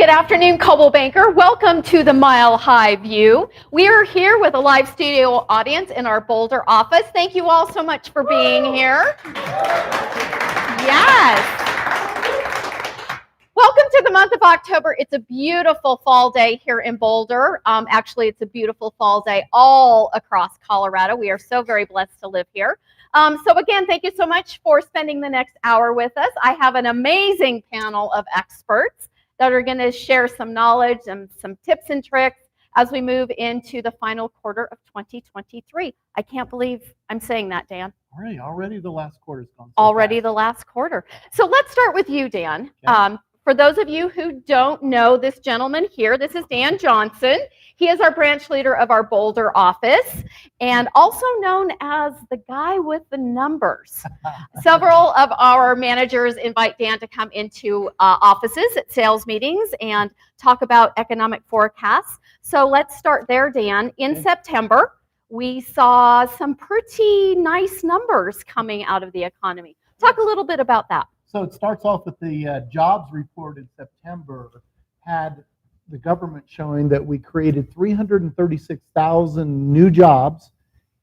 Good afternoon, Coldwell Banker. Welcome to the Mile High View. We are here with a live studio audience in our Boulder office. Thank you all so much for being here. Yes. Welcome to the month of October. It's a beautiful fall day here in Boulder. Actually, it's a beautiful fall day all across Colorado. We are so very blessed to live here. So again, thank you so much for spending the next hour with us. I have an amazing panel of experts that are going to share some knowledge and some tips and tricks as we move into the final quarter of 2023. I can't believe I'm saying that, Dan. Already the last quarter's gone. Already the last quarter. So let's start with you, Dan. Okay. For those of you who don't know this gentleman here, this is Dan Johnson. He is our branch leader of our Boulder office and also known as the guy with the numbers. Several of our managers invite Dan to come into offices at sales meetings and talk about economic forecasts. So let's start there, Dan. In September, we saw some pretty nice numbers coming out of the economy. Talk a little bit about that. So it starts off with the jobs report in September had the government showing that we created 336,000 new jobs,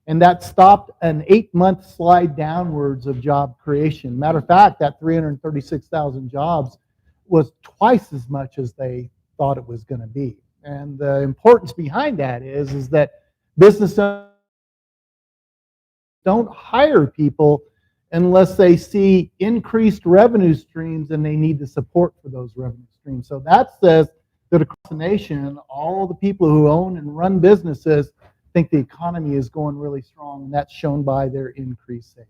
and that stopped an 8-month slide downwards of job creation. Matter of fact, that 336,000 jobs was twice as much as they thought it was going to be. And the importance behind that is that business don't hire people unless they see increased revenue streams and they need the support for those revenue streams. So that says that across the nation, all the people who own and run businesses think the economy is going really strong, and that's shown by their increased sales.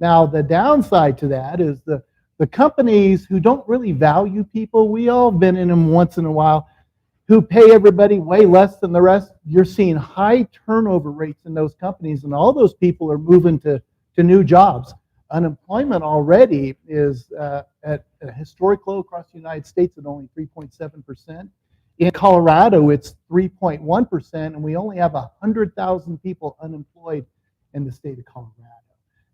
Now, the downside to that is the companies who don't really value people, we all have been in them once in a while, who pay everybody way less than the rest. You're seeing high turnover rates in those companies, and all those people are moving to new jobs. Unemployment already is at a historic low across the United States at only 3.7%. In Colorado, it's 3.1%, and we only have 100,000 people unemployed in the state of Colorado.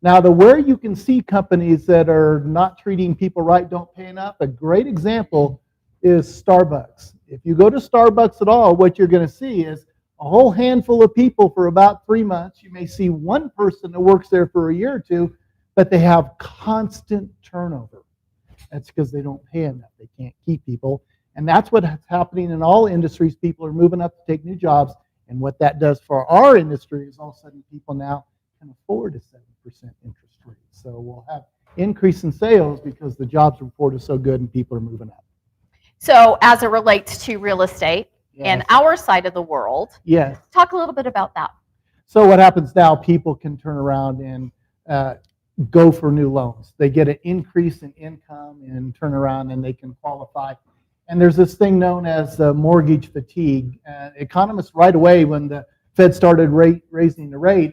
Now, where you can see companies that are not treating people right, don't pay enough, a great example is Starbucks. If you go to Starbucks at all, what you're going to see is a whole handful of people for about 3 months. You may see one person that works there for a year or two, but they have constant turnover. That's because they don't pay enough. They can't keep people. And that's what's happening in all industries. People are moving up to take new jobs. And what that does for our industry is all of a sudden people now can afford a 7% interest rate. So we'll have increase in sales because the jobs report is so good and people are moving up. So as it relates to real estate and our side of the world, talk a little bit about that. So what happens now, people can turn around and go for new loans. They get an increase in income and turn around and they can qualify. And there's this thing known as mortgage fatigue. Economists right away, when the Fed started raising the rate,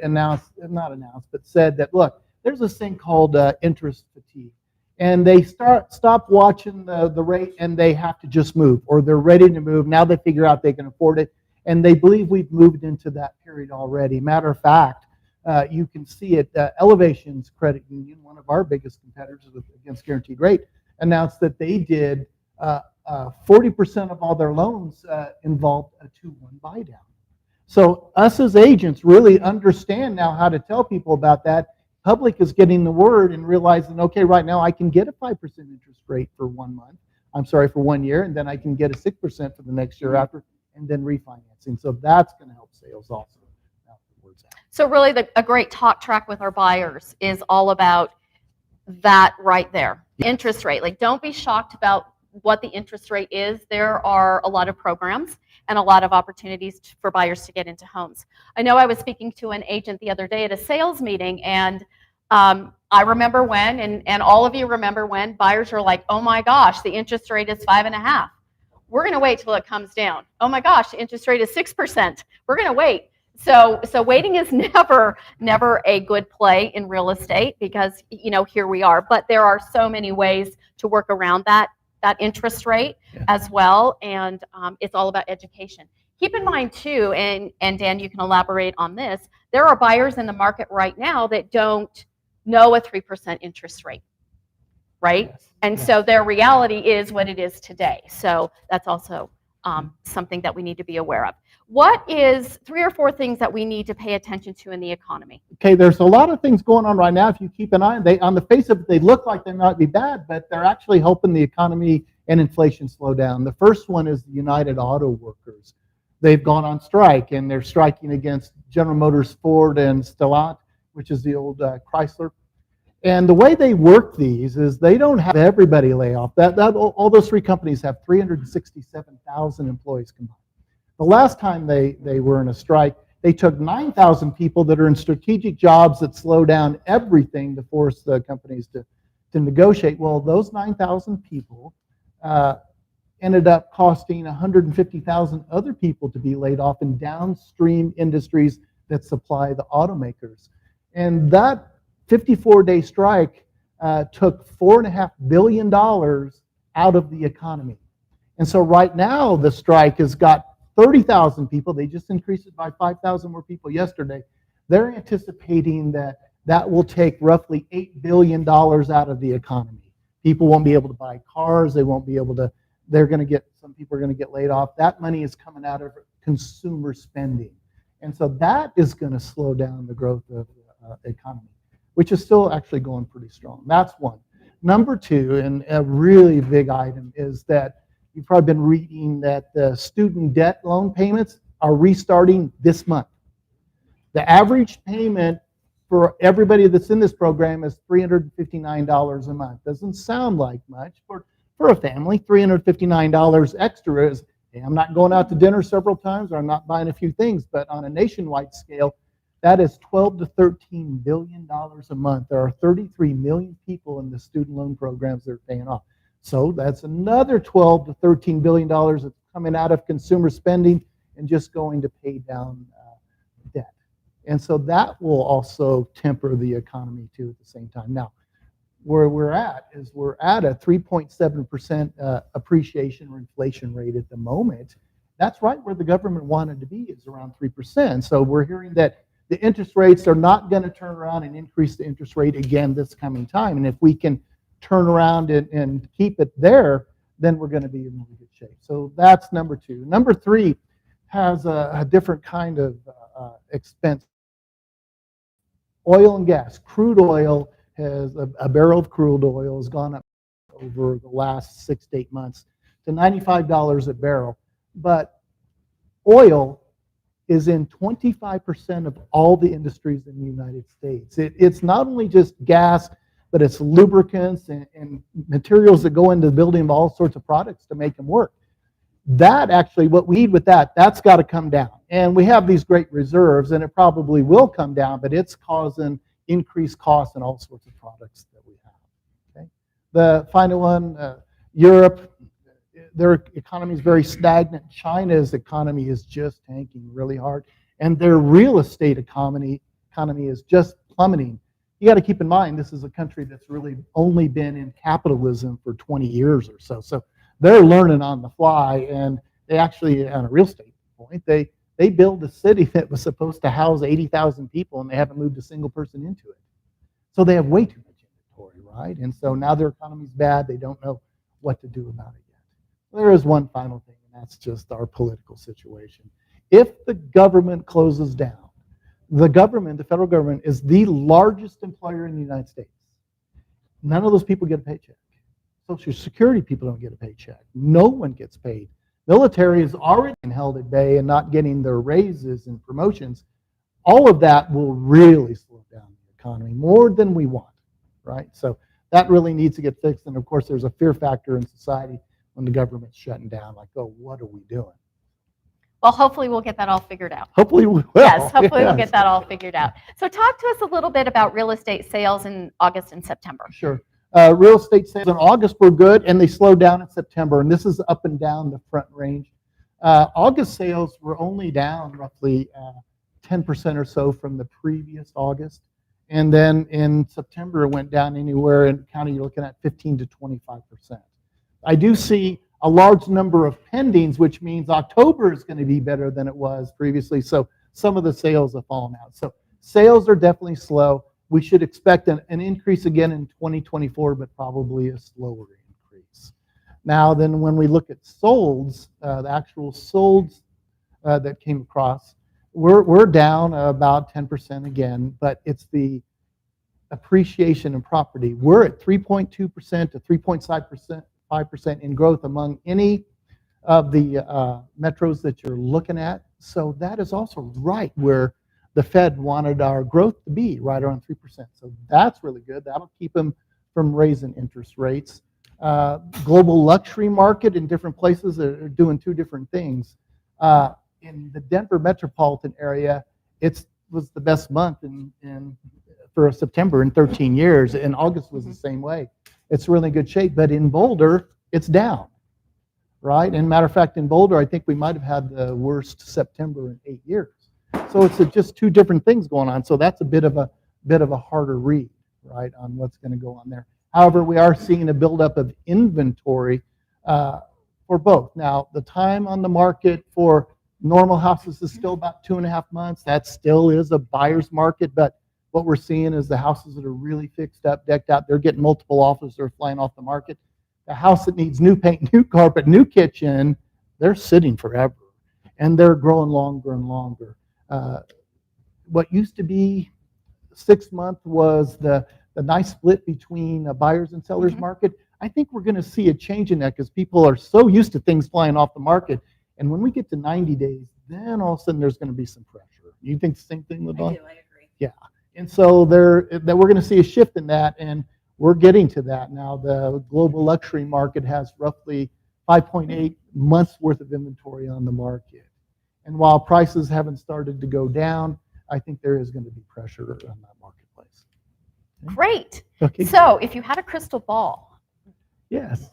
said that, look, there's this thing called interest fatigue. And they stop watching the rate and they have to just move, or they're ready to move. Now they figure out they can afford it. And they believe we've moved into that period already. Matter of fact, you can see it. Elevations Credit Union, one of our biggest competitors against guaranteed rate, announced that they did 40% of all their loans involved a 2-1 buy down. So us as agents really understand now how to tell people about that. Public is getting the word and realizing, okay, right now I can get a 5% interest rate for 1 month. For 1 year, and then I can get a 6% for the next year after, and then refinancing. So that's going to help sales also. So really a great talk track with our buyers is all about that right there. Interest rate. Like, don't be shocked about what the interest rate is. There are a lot of programs and a lot of opportunities for buyers to get into homes. I know I was speaking to an agent the other day at a sales meeting, and I remember when, and all of you remember when, buyers are like, oh my gosh, the interest rate is 5.5%. We're going to wait till it comes down. Oh my gosh, the interest rate is 6%. We're going to wait. So waiting is never a good play in real estate because, here we are. But there are so many ways to work around that interest rate as well, and it's all about education. Keep in mind too, and Dan, you can elaborate on this, there are buyers in the market right now that don't know a 3% interest rate. right? Yes, And yes. so their reality is what it is today. So that's also something that we need to be aware of. What is 3 or 4 things that we need to pay attention to in the economy? Okay, there's a lot of things going on right now. If you keep an eye, on the face of it, they look like they might be bad, but they're actually helping the economy and inflation slow down. The first one is the United Auto Workers. They've gone on strike, and they're striking against General Motors, Ford, and Stellantis, which is the old Chrysler. And the way they work these is they don't have everybody lay off. All those 3 companies have 367,000 employees combined. The last time they were in a strike, they took 9,000 people that are in strategic jobs that slow down everything to force the companies to negotiate. Well, those 9,000 people ended up costing 150,000 other people to be laid off in downstream industries that supply the automakers. And that 54-day strike took $4.5 billion out of the economy. And so right now the strike has got 30,000 people. They just increased it by 5,000 more people yesterday. They're anticipating that will take roughly $8 billion out of the economy. People won't be able to buy cars. They won't be able to, some people are going to get laid off. That money is coming out of consumer spending. And so that is going to slow down the growth of the economy, which is still actually going pretty strong. That's one. Number 2, and a really big item, is that you've probably been reading that the student debt loan payments are restarting this month. The average payment for everybody that's in this program is $359 a month. Doesn't sound like much. For a family, $359 extra is, hey, I'm not going out to dinner several times, or I'm not buying a few things, but on a nationwide scale, that is $12 to $13 billion a month. There are 33 million people in the student loan programs that are paying off. So that's another $12 to $13 billion that's coming out of consumer spending and just going to pay down debt. And so that will also temper the economy too at the same time. Now, where we're at is we're at a 3.7% appreciation or inflation rate at the moment. That's right where the government wanted to be, is around 3%. So we're hearing that the interest rates are not going to turn around and increase the interest rate again this coming time. And if we can turn around and keep it there, then we're going to be in really good shape. So that's number 2. Number 3 has a different kind of expense. Oil and gas. Crude oil has, a barrel of crude oil has gone up over the last 6 to 8 months to $95 a barrel. But oil is in 25% of all the industries in the United States. It's not only just gas, but it's lubricants and materials that go into the building of all sorts of products to make them work. That actually, what we need with that's got to come down. And we have these great reserves, and it probably will come down, but it's causing increased costs in all sorts of products that we have. Okay? The final one, Europe, their economy is very stagnant. China's economy is just tanking really hard, and their real estate economy is just plummeting. You got to keep in mind, this is a country that's really only been in capitalism for 20 years or so. So they're learning on the fly, and they actually, on a real estate point, they built a city that was supposed to house 80,000 people, and they haven't moved a single person into it. So they have way too much inventory, right? And so now their economy's bad. They don't know what to do about it yet. There is one final thing, and that's just our political situation. If the government closes down, the federal government, is the largest employer in the United States. None of those people get a paycheck. Social Security people don't get a paycheck. No one gets paid. Military is already held at bay and not getting their raises and promotions. All of that will really slow down the economy more than we want, right? So that really needs to get fixed. And of course, there's a fear factor in society when the government's shutting down, like, oh, what are we doing? Well, hopefully we'll get that all figured out. Hopefully we will. Yes, hopefully we'll get that all figured out. So talk to us a little bit about real estate sales in August and September. Sure. Real estate sales in August were good, and they slowed down in September, and this is up and down the front range. August sales were only down roughly 10% or so from the previous August, and then in September it went down anywhere in county you're looking at 15 to 25%. I do see a large number of pendings, which means October is going to be better than it was previously, so some of the sales have fallen out. So sales are definitely slow. we should expect an increase again in 2024, but probably a slower increase. Now, then when we look at solds, the actual solds that came across, we're down about 10% again, but it's the appreciation in property. We're at 3.2% to 3.5% in growth among any of the metros that you're looking at. So that is also right where the Fed wanted our growth to be, right around 3%. So that's really good. That'll keep them from raising interest rates. Global luxury market in different places are doing two different things. In the Denver metropolitan area, it was the best month for September in 13 years, and August was the same way. It's really good shape, but in Boulder, it's down, right? And matter of fact, in Boulder, I think we might have had the worst September in 8 years. So it's just two different things going on. So that's a bit of a harder read, right, on what's going to go on there. However, we are seeing a buildup of inventory for both. Now, the time on the market for normal houses is still about 2.5 months. That still is a buyer's market, but what we're seeing is the houses that are really fixed up, decked out, they're getting multiple offers, they're flying off the market. The house that needs new paint, new carpet, new kitchen, they're sitting forever, and they're growing longer and longer. What used to be 6 months was the nice split between a buyer's and seller's market. I think we're going to see a change in that because people are so used to things flying off the market. And when we get to 90 days, then all of a sudden there's going to be some pressure. You think the same thing, LaDawn? I do, I agree. Yeah. And so we're going to see a shift in that, and we're getting to that now. The global luxury market has roughly 5.8 months worth of inventory on the market. And while prices haven't started to go down, I think there is going to be pressure on that marketplace. Great. Okay. So if you had a crystal ball, Yes.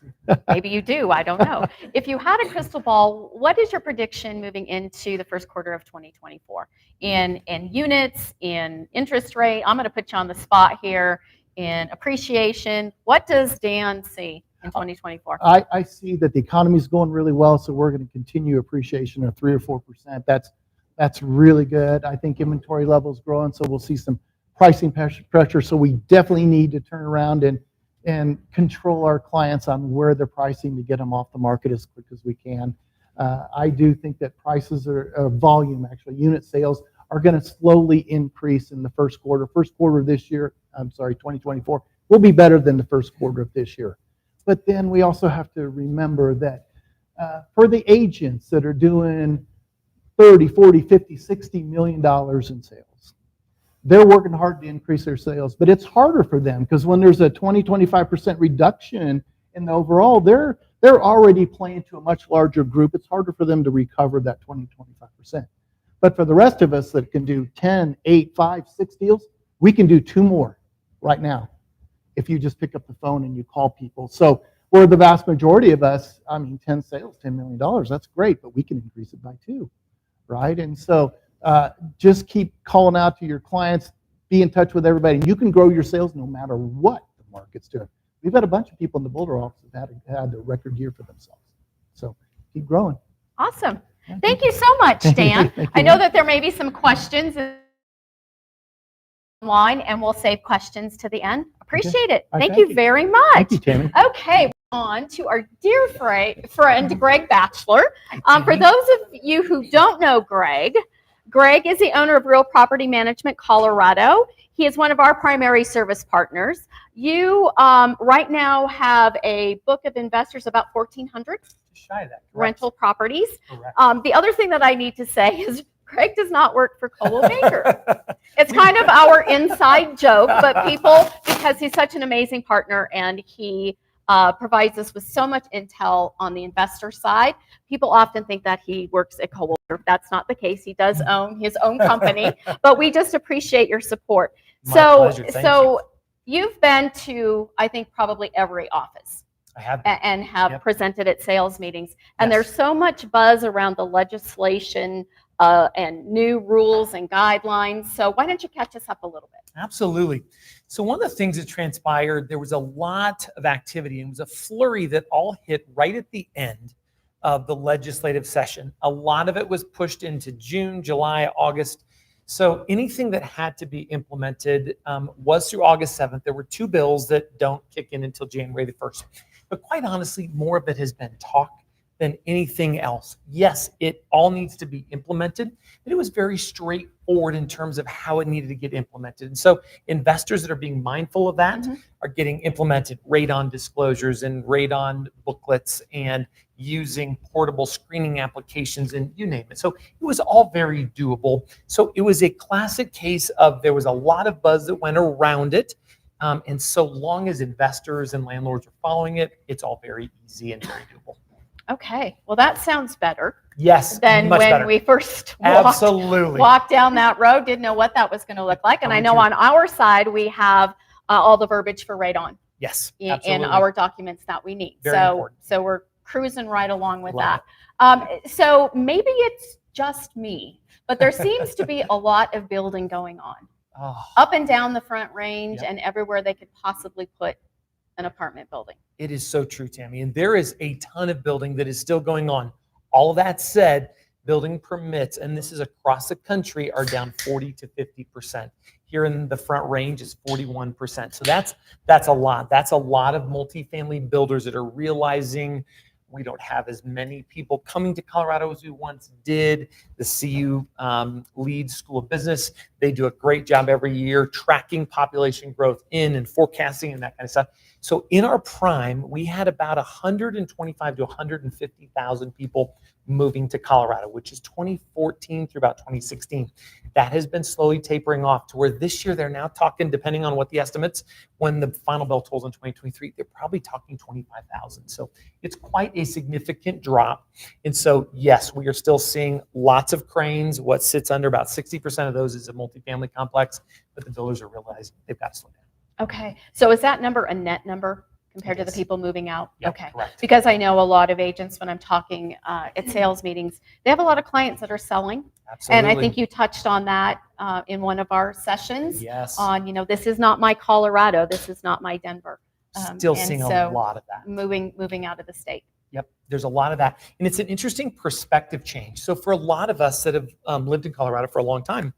maybe you do, I don't know. If you had a crystal ball, what is your prediction moving into the first quarter of 2024 in units, in interest rate? I'm going to put you on the spot here. In appreciation, what does Dan see in 2024? I see that the economy is going really well, so we're going to continue appreciation of 3 or 4%. That's really good. I think inventory levels growing, so we'll see some pricing pressure. So we definitely need to turn around and control our clients on where they're pricing to get them off the market as quick as we can. I do think that prices volume, actually, unit sales are going to slowly increase in the first quarter. First quarter of this year, 2024, will be better than the first quarter of this year. But then we also have to remember that for the agents that are doing $30, $40, $50, $60 million in sales, they're working hard to increase their sales, but it's harder for them because when there's a 20-25% reduction in the overall, they're already playing to a much larger group. It's harder for them to recover that 20-25%. But for the rest of us that can do 10, 8, 5, 6 deals, we can do 2 more right now if you just pick up the phone and you call people. So where the vast majority of us, 10 sales, $10 million, that's great, but we can increase it by 2, right? And so just keep calling out to your clients, be in touch with everybody. You can grow your sales no matter what the market's doing. We've had a bunch of people in the Boulder office that had a record year for themselves. So keep growing. Awesome. Thank you so much, Dan. I know that there may be some questions online, and we'll save questions to the end. Appreciate it. Thank you very much. Thank you, Tammy. Okay, on to our dear friend, Greg Batchelor. For those of you who don't know Greg is the owner of Real Property Management Colorado. He is one of our primary service partners. You right now have a book of investors, about 1,400 Shy of that. rental properties. Correct. The other thing that I need to say is Greg does not work for Coldwell Banker. It's kind of our inside joke, but people, because he's such an amazing partner and he provides us with so much intel on the investor side, people often think that he works at Coldwell. That's not the case. He does own his own company, but we just appreciate your support. My pleasure. Thank you. You've been to, I think, probably every office. I have. And have presented at sales meetings. And Yes. there's so much buzz around the legislation and new rules and guidelines. So why don't you catch us up a little bit? Absolutely. So one of the things that transpired, there was a lot of activity, and it was a flurry that all hit right at the end of the legislative session. A lot of it was pushed into June, July, August. So anything that had to be implemented was through August 7th. There were 2 bills that don't kick in until January the 1st. But quite honestly, more of it has been talk than anything else. Yes, it all needs to be implemented, but it was very straightforward in terms of how it needed to get implemented. And so investors that are being mindful of that are getting implemented radon disclosures and radon booklets and using portable screening applications and you name it. So it was all very doable. So it was a classic case of there was a lot of buzz that went around it. And so long as investors and landlords are following it, it's all very easy and very doable. Okay, well, that sounds better Yes, than much when better. we first Absolutely. walked down that road, didn't know what that was going to look like. And I know on our side, we have all the verbiage for radon Yes, in absolutely. our documents that we need. Very So, important. so we're cruising right along with Love that. So maybe it's just me, but there seems to be a lot of building going on Oh, up and down the Front Range Yep. and everywhere they could possibly put an apartment building. it is so true, Tammy. And there is a ton of building that is still going on. All of that said, building permits, and this is across the country, are down 40 to 50%. Here in the Front Range is 41%. So that's a lot. That's a lot of multifamily builders that are realizing we don't have as many people coming to Colorado as we once did. The CU Leeds School of Business, they do a great job every year tracking population growth in and forecasting and that kind of stuff. So in our prime, we had about 125 to 150,000 people moving to Colorado, which is 2014 through about 2016. That has been slowly tapering off to where this year they're now talking, depending on what the estimates, when the final bell tolls in 2023, they're probably talking 25,000. So it's quite a significant drop. And so, yes, we are still seeing lots of cranes. What sits under about 60% of those is a multifamily complex, but the builders are realizing they've got to slow down. Okay, so is that number a net number compared to the Yes. people moving out? Yep, Okay, correct. because I know a lot of agents, when I'm talking at sales meetings, they have a lot of clients that are selling. Absolutely. And I think you touched on that in one of our sessions Yes. on, this is not my Colorado, this is not my Denver. Still and seeing so a lot of that. moving out of the state. Yep, there's a lot of that. And it's an interesting perspective change. So for a lot of us that have lived in Colorado for a long time,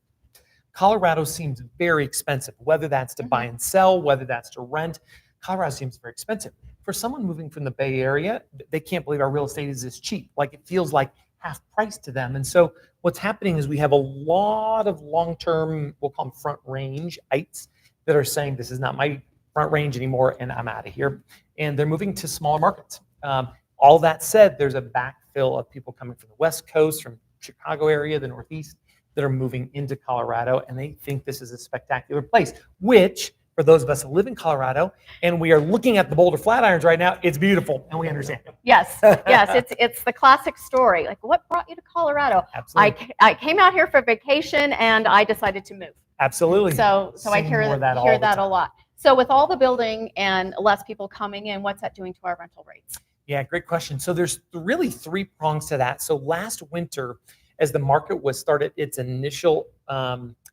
Colorado seems very expensive, whether that's to buy and sell, whether that's to rent. Colorado seems very expensive. For someone moving from the Bay Area, they can't believe our real estate is this cheap. Like it feels like half price to them. And so what's happening is we have a lot of long-term, we'll call them front range-ites that are saying this is not my front range anymore and I'm out of here. And they're moving to smaller markets. All that said, there's a backfill of people coming from the West Coast, from Chicago area, the Northeast, that are moving into Colorado, and they think this is a spectacular place, which for those of us who live in Colorado and we are looking at the Boulder Flatirons right now, it's beautiful and we understand it. Yes, yes, it's the classic story. Like, what brought you to Colorado? Absolutely. I came out here for vacation and I decided to move. Absolutely. So I Seeing hear more of that all hear the that a time. lot. So with all the building and less people coming in, what's that doing to our rental rates? Yeah, great question. So there's really 3 prongs to that. So last winter, as the market was started its initial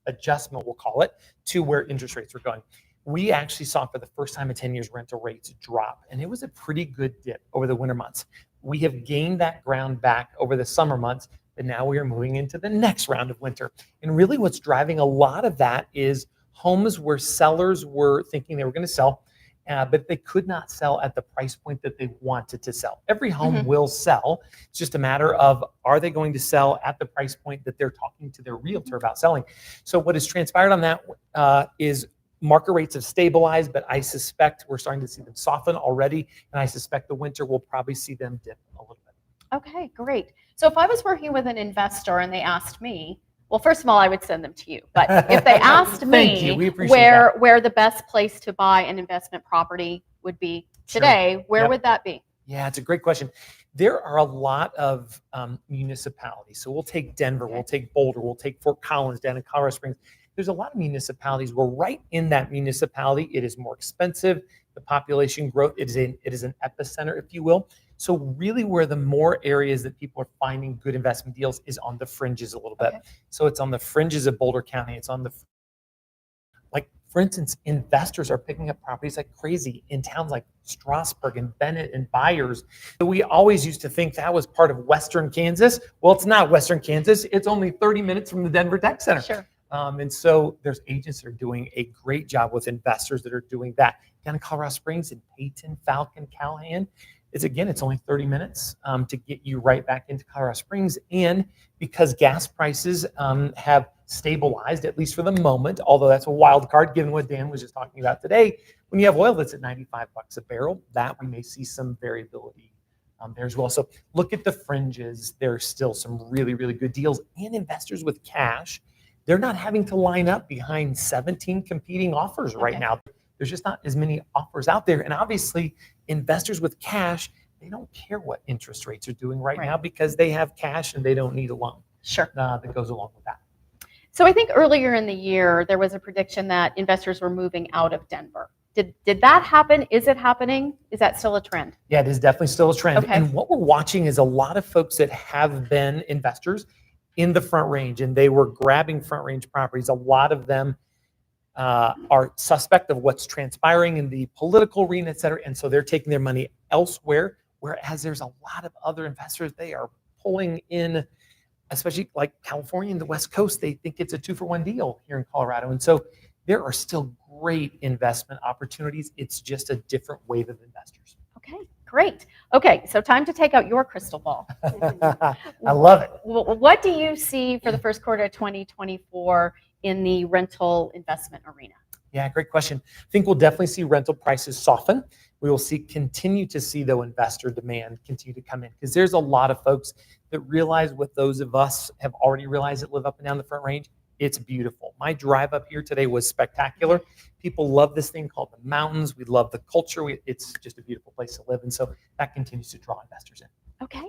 adjustment, we'll call it, to where interest rates were going, we actually saw for the first time in 10 years rental rates drop. And it was a pretty good dip over the winter months. We have gained that ground back over the summer months, but now we are moving into the next round of winter. And really what's driving a lot of that is homes where sellers were thinking they were going to sell, but they could not sell at the price point that they wanted to sell. Every home will sell. It's just a matter of, are they going to sell at the price point that they're talking to their realtor about selling? So what has transpired on that is market rates have stabilized, but I suspect we're starting to see them soften already. And I suspect the winter will probably see them dip a little bit. Okay, great. So if I was working with an investor and they asked me, well, first of all, I would send them to you. But if they asked Thank you. me We appreciate where the best place to buy an investment property would be today, where Yep. would that be? Yeah, it's a great question. There are a lot of municipalities. So we'll take Denver, we'll take Boulder, we'll take Fort Collins down in Colorado Springs. There's a lot of municipalities where right in that municipality, it is more expensive. The population growth, it is an epicenter, if you will. So really where the more areas that people are finding good investment deals is on the fringes a little bit. Okay. So it's on the fringes of Boulder County. It's on the, like, for instance, investors are picking up properties like crazy in towns like Strasburg and Bennett and Byers. So we always used to think that was part of Western Kansas. Well, it's not Western Kansas. It's only 30 minutes from the Denver Tech Center. Sure. And so there's agents that are doing a great job with investors that are doing that. Down in Colorado Springs in Peyton, Falcon, Callahan, it's only 30 minutes to get you right back into Colorado Springs. And because gas prices have stabilized, at least for the moment, although that's a wild card given what Dan was just talking about today, when you have oil that's at $95 a barrel, that we may see some variability there as well. So look at the fringes. There's still some really, really good deals. And investors with cash, they're not having to line up behind 17 competing offers right now. There's just not as many offers out there. And obviously, investors with cash, they don't care what interest rates are doing right now because they have cash and they don't need a loan. Sure. That goes along with that. So I think earlier in the year, there was a prediction that investors were moving out of Denver. Did that happen? Is it happening? Is that still a trend? Yeah, it is definitely still a trend. Okay. And what we're watching is a lot of folks that have been investors in the Front Range and they were grabbing Front Range properties. A lot of them are suspect of what's transpiring in the political arena, et cetera. And so they're taking their money elsewhere, whereas there's a lot of other investors, they are pulling in, especially like California and the West Coast. They think it's a 2-for-1 deal here in Colorado. And so there are still great investment opportunities. It's just a different wave of investors. Okay, great. Okay, so time to take out your crystal ball. I love it. What do you see for the first quarter of 2024 in the rental investment arena? Yeah, great question. I think we'll definitely see rental prices soften. We will continue to see, though, investor demand continue to come in because there's a lot of folks that realize what those of us have already realized that live up and down the Front Range. It's beautiful. My drive up here today was spectacular. People love this thing called the mountains. We love the culture. It's just a beautiful place to live. And so that continues to draw investors in. Okay.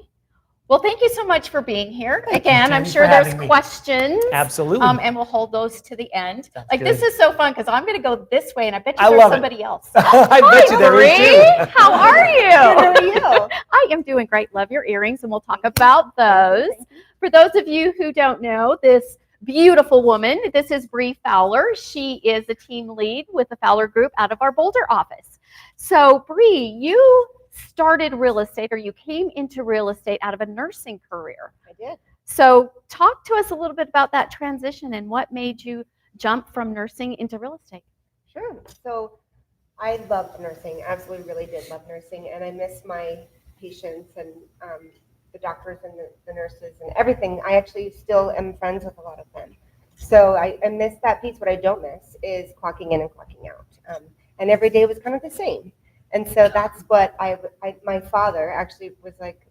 Well, thank you so much for being here. Again, I'm Tammy, sure for there's having me. questions. Absolutely. And we'll hold those to the end. Sounds Like, good. this is so fun because I'm going to go this way and I bet you I there's love it. somebody else. I bet you there is Bree. too. How are you? How are you? I am doing great. Love your earrings, and we'll talk about those. For those of you who don't know, this beautiful woman, this is Bree Fowler. She is the team lead with the Fowler Group out of our Boulder office. So, Bree, you started real estate, or you came into real estate out of a nursing career. I did. So talk to us a little bit about that transition and what made you jump from nursing into real estate. Sure. So I loved nursing, absolutely really did love nursing, and I miss my patients and the doctors and the nurses and everything. I actually still am friends with a lot of them. So I miss that piece. What I don't miss is clocking in and clocking out. And every day was kind of the same. And so that's what my father actually was like,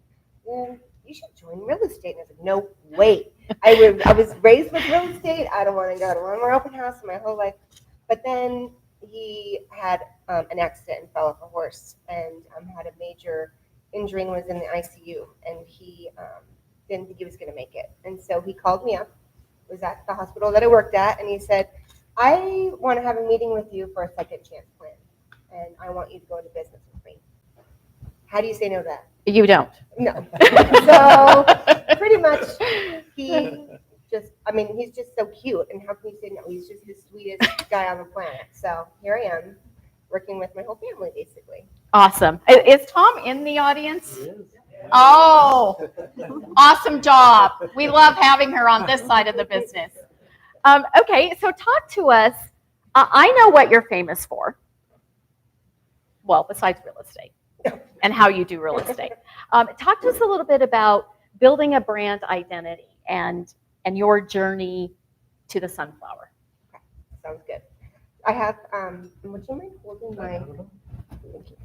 yeah, you should join real estate. And I was like, no, wait. I was raised with real estate. I don't want to go to one more open house in my whole life. But then he had an accident and fell off a horse and had a major injury and was in the ICU. And he didn't think he was going to make it. And so he called me up, was at the hospital that I worked at, and he said, I want to have a meeting with you for a second chance plan. And I want you to go into business with me. How do you say no to that? You don't. No. So pretty much he's just so cute. And how can you say no? He's just the sweetest guy on the planet. So here I am working with my whole family, basically. Awesome. Is Tom in the audience? Oh, awesome job. We love having her on this side of the business. Okay, so talk to us. I know what you're famous for. Well, besides real estate and how you do real estate. Talk to us a little bit about building a brand identity and your journey to the sunflower. Okay, sounds good. I have, would you mind holding my, thank you.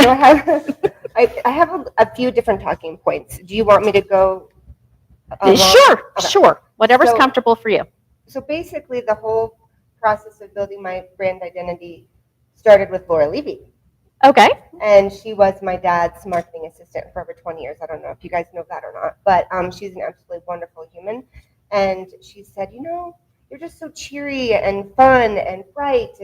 So I have a few different talking points. Do you want me to go? Sure, Okay. sure. Whatever's So- comfortable for you. So basically the whole process of building my brand identity started with Laura Levy. Okay. And she was my dad's marketing assistant for over 20 years. I don't know if you guys know that or not, but she's an absolutely wonderful human. And she said, you know, you're just so cheery and fun and bright.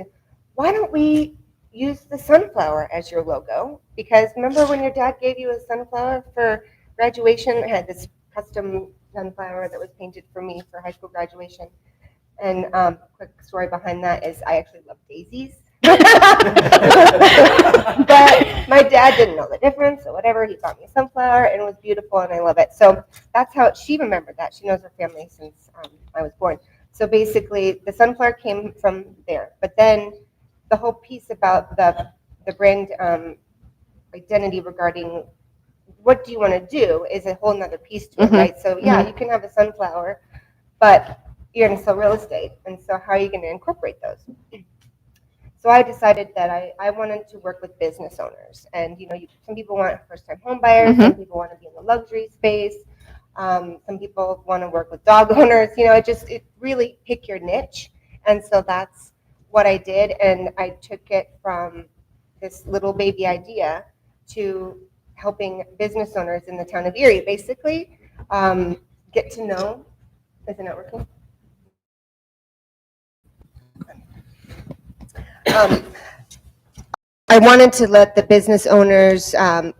Why don't we use the sunflower as your logo? Because remember when your dad gave you a sunflower for graduation? I had this custom sunflower that was painted for me for high school graduation. And quick story behind that is I actually love daisies. But my dad didn't know the difference, so whatever, he got me a sunflower and it was beautiful and I love it. So that's how she remembered that. She knows her family since I was born. So basically, the sunflower came from there. But then the whole piece about the brand identity regarding what do you want to do is a whole nother piece to it, Mhm. right? So yeah, you can have a sunflower, but you're going to sell real estate. And so how are you going to incorporate those? So I decided that I wanted to work with business owners. And, some people want first-time home buyers. Some people want to be in the luxury space. Some people want to work with dog owners. It really pick your niche. And so that's what I did. And I took it from this little baby idea to helping business owners in the town of Erie, basically, get to know. Is it not working? I wanted to let the business owners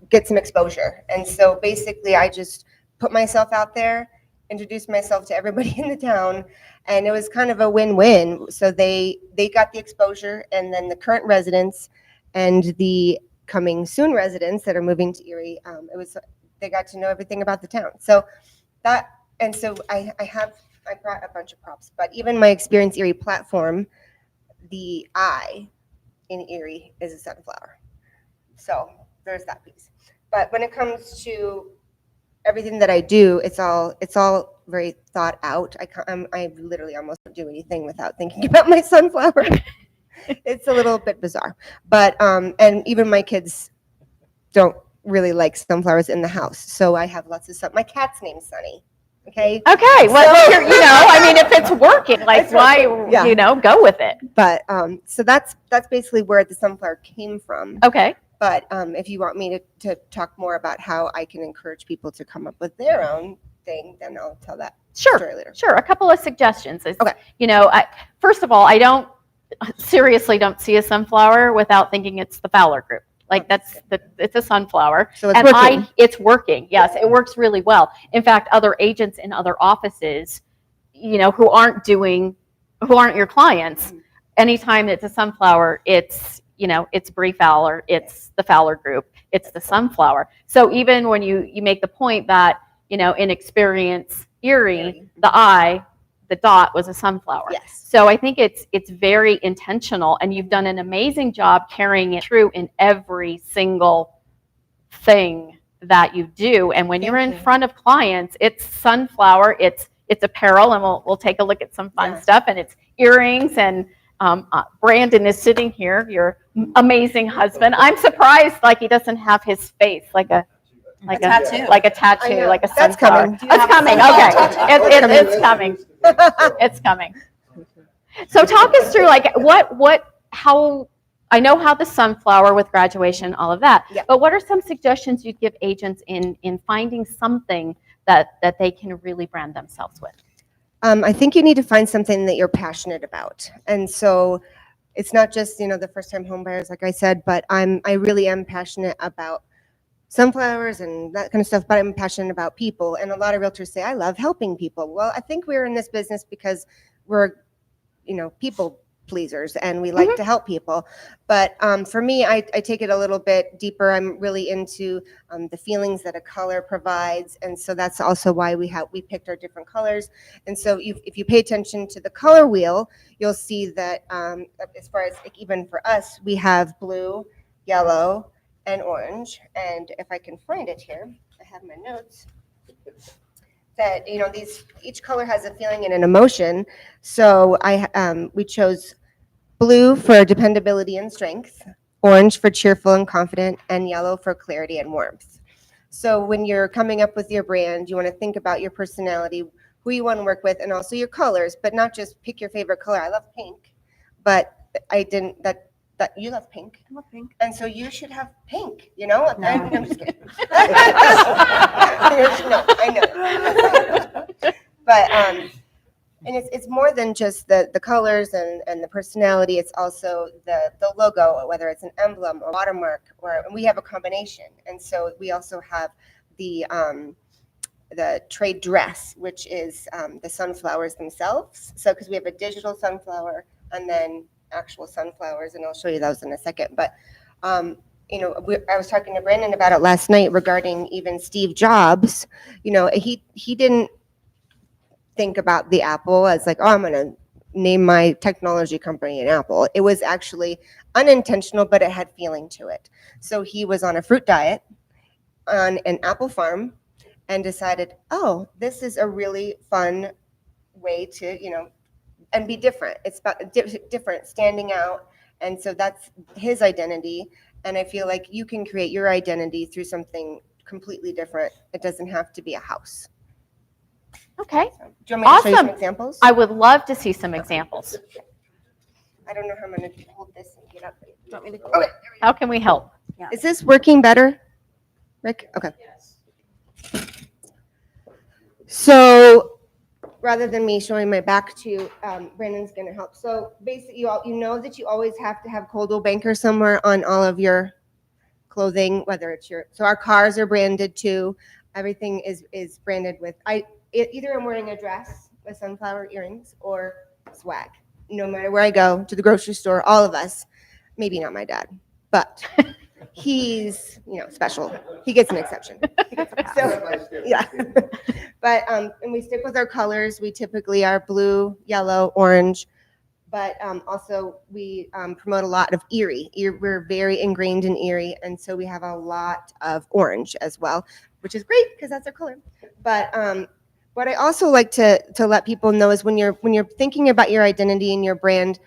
get some exposure. And so basically, I just put myself out there, introduced myself to everybody in the town, and it was kind of a win-win. So they got the exposure, and then the current residents and the coming soon residents that are moving to Erie, they got to know everything about the town. So that, and so I brought a bunch of props, but even my Experience Erie platform, the I in Erie is a sunflower. So there's that piece. But when it comes to everything that I do, it's all very thought out. I literally almost don't do anything without thinking about my sunflower. It's a little bit bizarre. But and even my kids don't really like sunflowers in the house. So I have lots of my cat's name's Sunny. Okay. Okay, well, I mean, if it's working, like, It's why, working, yeah. go with it. But so that's basically where the sunflower came from. Okay. But if you want me to talk more about how I can encourage people to come up with their own thing, then I'll tell that story later. Sure. A couple of suggestions is, Okay. First of all, I don't see a sunflower without thinking it's the Fowler group. Like it's a sunflower. So it's and working. It's working. Yes, it works really well. In fact, other agents in other offices, who aren't your clients, anytime it's a sunflower, it's Bree Fowler, it's the Fowler group, it's the sunflower. So even when you make the point that, in Experience Erie, the dot was a sunflower. Yes. So I think it's very intentional, and you've done an amazing job carrying it through in every single thing that you do. And when you're in front of clients, it's sunflower, it's apparel, and we'll take a look at some fun stuff, and it's earrings, and Brandon is sitting here, your amazing husband. I'm surprised he doesn't have his face like a tattoo, like a That's sunflower. coming. That's coming. Okay, it's coming. It's coming. So talk us through how I know how the sunflower with graduation, all of that. Yeah. But what are some suggestions you'd give agents in finding something that they can really brand themselves with? I think you need to find something that you're passionate about. And so it's not just, the first-time home buyers, like I said, but I really am passionate about sunflowers and that kind of stuff, but I'm passionate about people. And a lot of realtors say, I love helping people. Well, I think we're in this business because we're, people pleasers, and we like to help people. But for me, I take it a little bit deeper. I'm really into the feelings that a color provides. And so that's also why we picked our different colors. And so if you pay attention to the color wheel, you'll see that as far as even for us, we have blue, yellow, and orange. And if I can find it here, I have my notes. That each color has a feeling and an emotion. So we chose blue for dependability and strength, orange for cheerful and confident, and yellow for clarity and warmth. So when you're coming up with your brand, you want to think about your personality, who you want to work with, and also your colors, but not just pick your favorite color. I love pink, but that you love pink. I love pink. And so you should have pink, No. I'm just kidding. No, I know. But and it's more than just the colors and the personality. It's also the logo, whether it's an emblem or watermark, and we have a combination. And so we also have the trade dress, which is the sunflowers themselves. So because we have a digital sunflower and then actual sunflowers, and I'll show you those in a second. But I was talking to Brandon about it last night regarding even Steve Jobs. He didn't think about the apple as like, oh, I'm going to name my technology company an apple. It was actually unintentional, but it had feeling to it. So he was on a fruit diet on an apple farm and decided, oh, this is a really fun way to, and be different. It's about different, standing out. And so that's his identity. And I feel like you can create your identity through something completely different. It doesn't have to be a house. Okay. So, do you want me to show you some Awesome. examples? I would love to see some examples. I don't know how I'm going to hold this and get up. Do you want me to go? Oh, How can we help? Is this working better, Rick? Okay. So rather than me showing my back to you, Brandon's going to help. So basically, you know that you always have to have Coldwell Banker somewhere on all of your clothing, whether it's so our cars are branded too. Everything is branded with, either I'm wearing a dress with sunflower earrings or swag. No matter where I go, to the grocery store, all of us, maybe not my dad, but he's, special. He gets an exception. So, yeah. But, and we stick with our colors. We typically are blue, yellow, orange, but also we promote a lot of Erie. We're very ingrained in Erie, and so we have a lot of orange as well, which is great because that's our color. But what I also like to let people know is when you're thinking about your identity and your brand,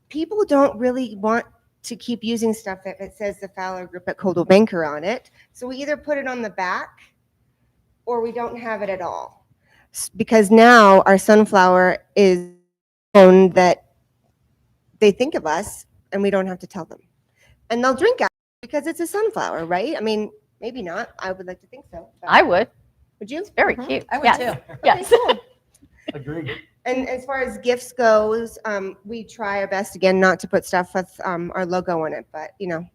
people don't really want to keep using stuff that it says the Fowler Group at Coldwell Banker on it. So we either put it on the back or we don't have it at all. Because now our sunflower is known that they think of us and we don't have to tell them. And they'll drink out because it's a sunflower, right? I mean, maybe not. I would like to think so. I would. Would you? Very cute. I would Yes. too. Yes. Agreed. And as far as gifts goes, we try our best, again, not to put stuff with our logo on it, but,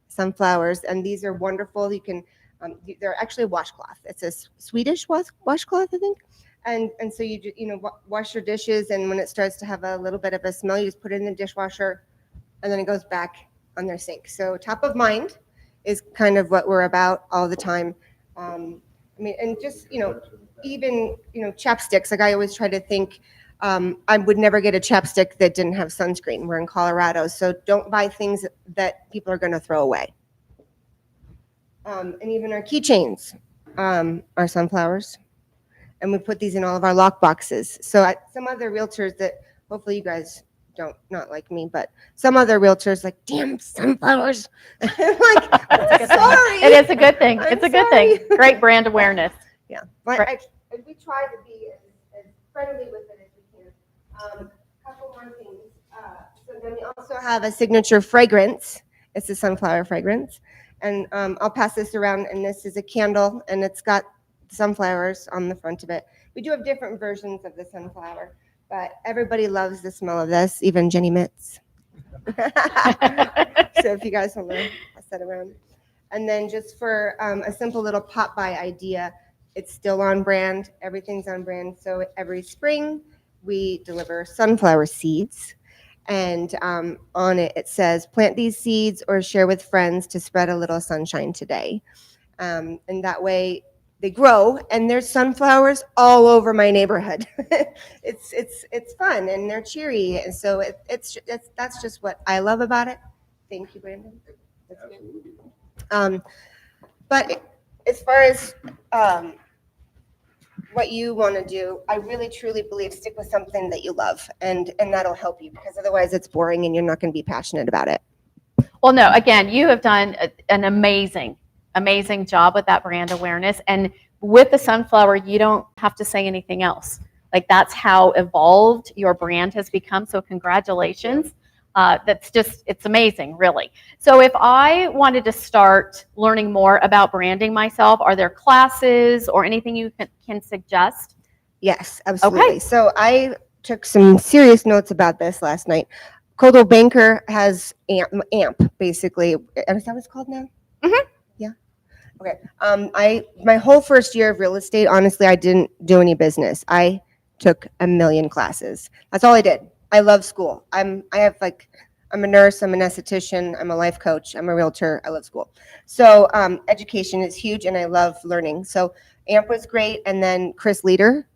sunflowers. And these are wonderful. You can, they're actually a washcloth. It's a Swedish washcloth, I think. And so you wash your dishes, and when it starts to have a little bit of a smell, you just put it in the dishwasher, and then it goes back on their sink. So top of mind is kind of what we're about all the time. And just, even, chapsticks, like I always try to think, I would never get a chapstick that didn't have sunscreen. We're in Colorado, so don't buy things that people are going to throw away. And even our keychains are sunflowers. And we put these in all of our lock boxes. So some other realtors that, hopefully you guys not like me, but some other realtors like, damn sunflowers. I'm like, I'm sorry. It is a good thing. I'm It's a good thing. sorry. Great brand awareness. Yeah, but Right. we try to be as friendly with it as we can. Couple more things. So then we also have a signature fragrance. It's a sunflower fragrance. And I'll pass this around, and this is a candle, and it's got sunflowers on the front of it. We do have different versions of the sunflower, but everybody loves the smell of this, even Jenny Mitz. So if you guys want to pass that around. And then just for a simple little pop-by idea, it's still on brand. Everything's on brand. So every spring, we deliver sunflower seeds. And on it, it says, plant these seeds or share with friends to spread a little sunshine today. And that way, they grow, and there's sunflowers all over my neighborhood. It's fun, and they're cheery, and so that's just what I love about it. Thank you, Brandon. That's good. But as far as what you want to do, I really truly believe stick with something that you love, and that'll help you, because otherwise it's boring and you're not going to be passionate about it. Well, no, again, you have done an amazing job with that brand awareness. And with the sunflower, you don't have to say anything else. Like, that's how evolved your brand has become. So congratulations. It's amazing, really. So if I wanted to start learning more about branding myself, are there classes or anything you can suggest? Yes, absolutely. Okay. So I took some serious notes about this last night. Coldwell Banker has AMP, basically. Is that what it's called now? Mhm. Yeah. Okay. My whole first year of real estate, honestly, I didn't do any business. I took a million classes. That's all I did. I love school. I'm a nurse, I'm an esthetician, I'm a life coach, I'm a realtor, I love school. So education is huge, and I love learning. So AMP was great, and then Chris Leader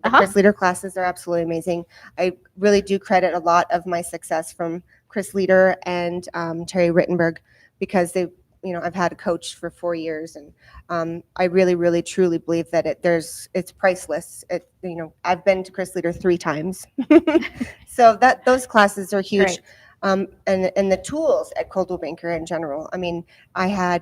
The Chris Leader classes are absolutely amazing. I really do credit a lot of my success from Chris Leader and Terry Rittenberg, because they, I've had a coach for 4 years, and I really, really, truly believe that it's priceless. I've been to Chris Leader 3 times, so those classes are huge. Great. And the tools at Coldwell Banker in general. I mean, I had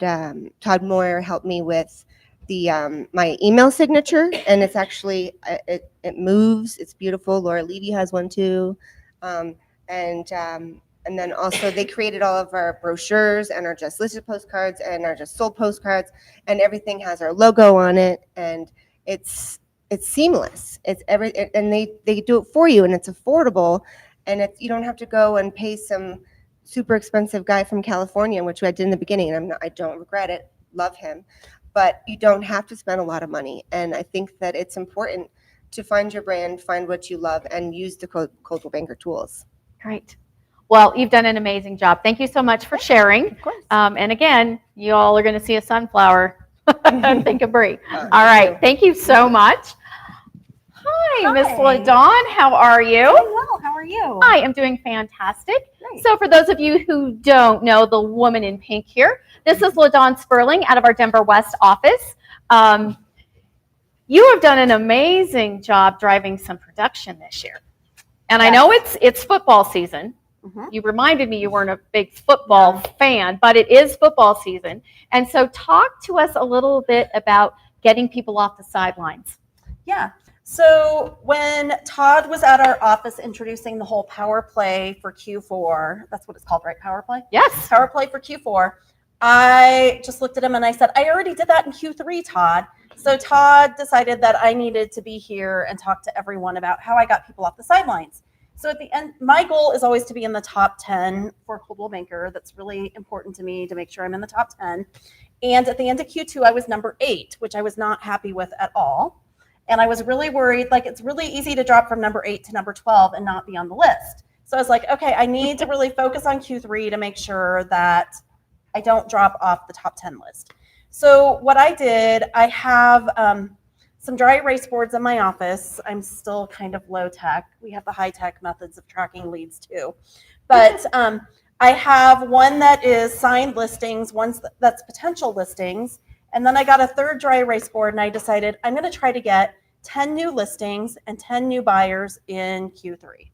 Todd Moyer help me with my email signature, and it's actually it moves. It's beautiful. Laura Levy has one too, and then also they created all of our brochures and our just listed postcards and our just sold postcards, and everything has our logo on it, and it's seamless. It's and they do it for you, and it's affordable, and you don't have to go and pay some super expensive guy from California, which I did in the beginning, and I don't regret it. Love him. But you don't have to spend a lot of money. And I think that it's important to find your brand, find what you love, and use the Coldwell Banker tools. Great. Well, you've done an amazing job. Thank you so much for sharing. Of course. And again, you all are going to see a sunflower and think of Brie. All Thank right. you. Thank you so much. Hi, Miss Hi. LaDawn. How are you? Doing well. How are you? I am doing fantastic. Great. So for those of you who don't know the woman in pink here, this is LaDawn Sperling out of our Denver West office. You have done an amazing job driving some production this year. And I know it's football season. Mhm. You reminded me you weren't a big football fan, but it is football season. And so talk to us a little bit about getting people off the sidelines. Yeah. So when Todd was at our office introducing the whole power play for Q4, that's what it's called, right? Power play? Yes. Power play for Q4. I just looked at him and I said, I already did that in Q3, Todd. So Todd decided that I needed to be here and talk to everyone about how I got people off the sidelines. So at the end, my goal is always to be in the top 10 for Coldwell Banker. That's really important to me to make sure I'm in the top 10. And at the end of Q2, I was number 8, which I was not happy with at all. And I was really worried, like it's really easy to drop from number 8 to number 12 and not be on the list. So I was like, okay, I need to really focus on Q3 to make sure that I don't drop off the top 10 list. So what I did, I have some dry erase boards in my office. I'm still kind of low tech. We have the high tech methods of tracking leads too. But I have one that is signed listings, one that's potential listings. And then I got a third dry erase board and I decided I'm going to try to get 10 new listings and 10 new buyers in Q3.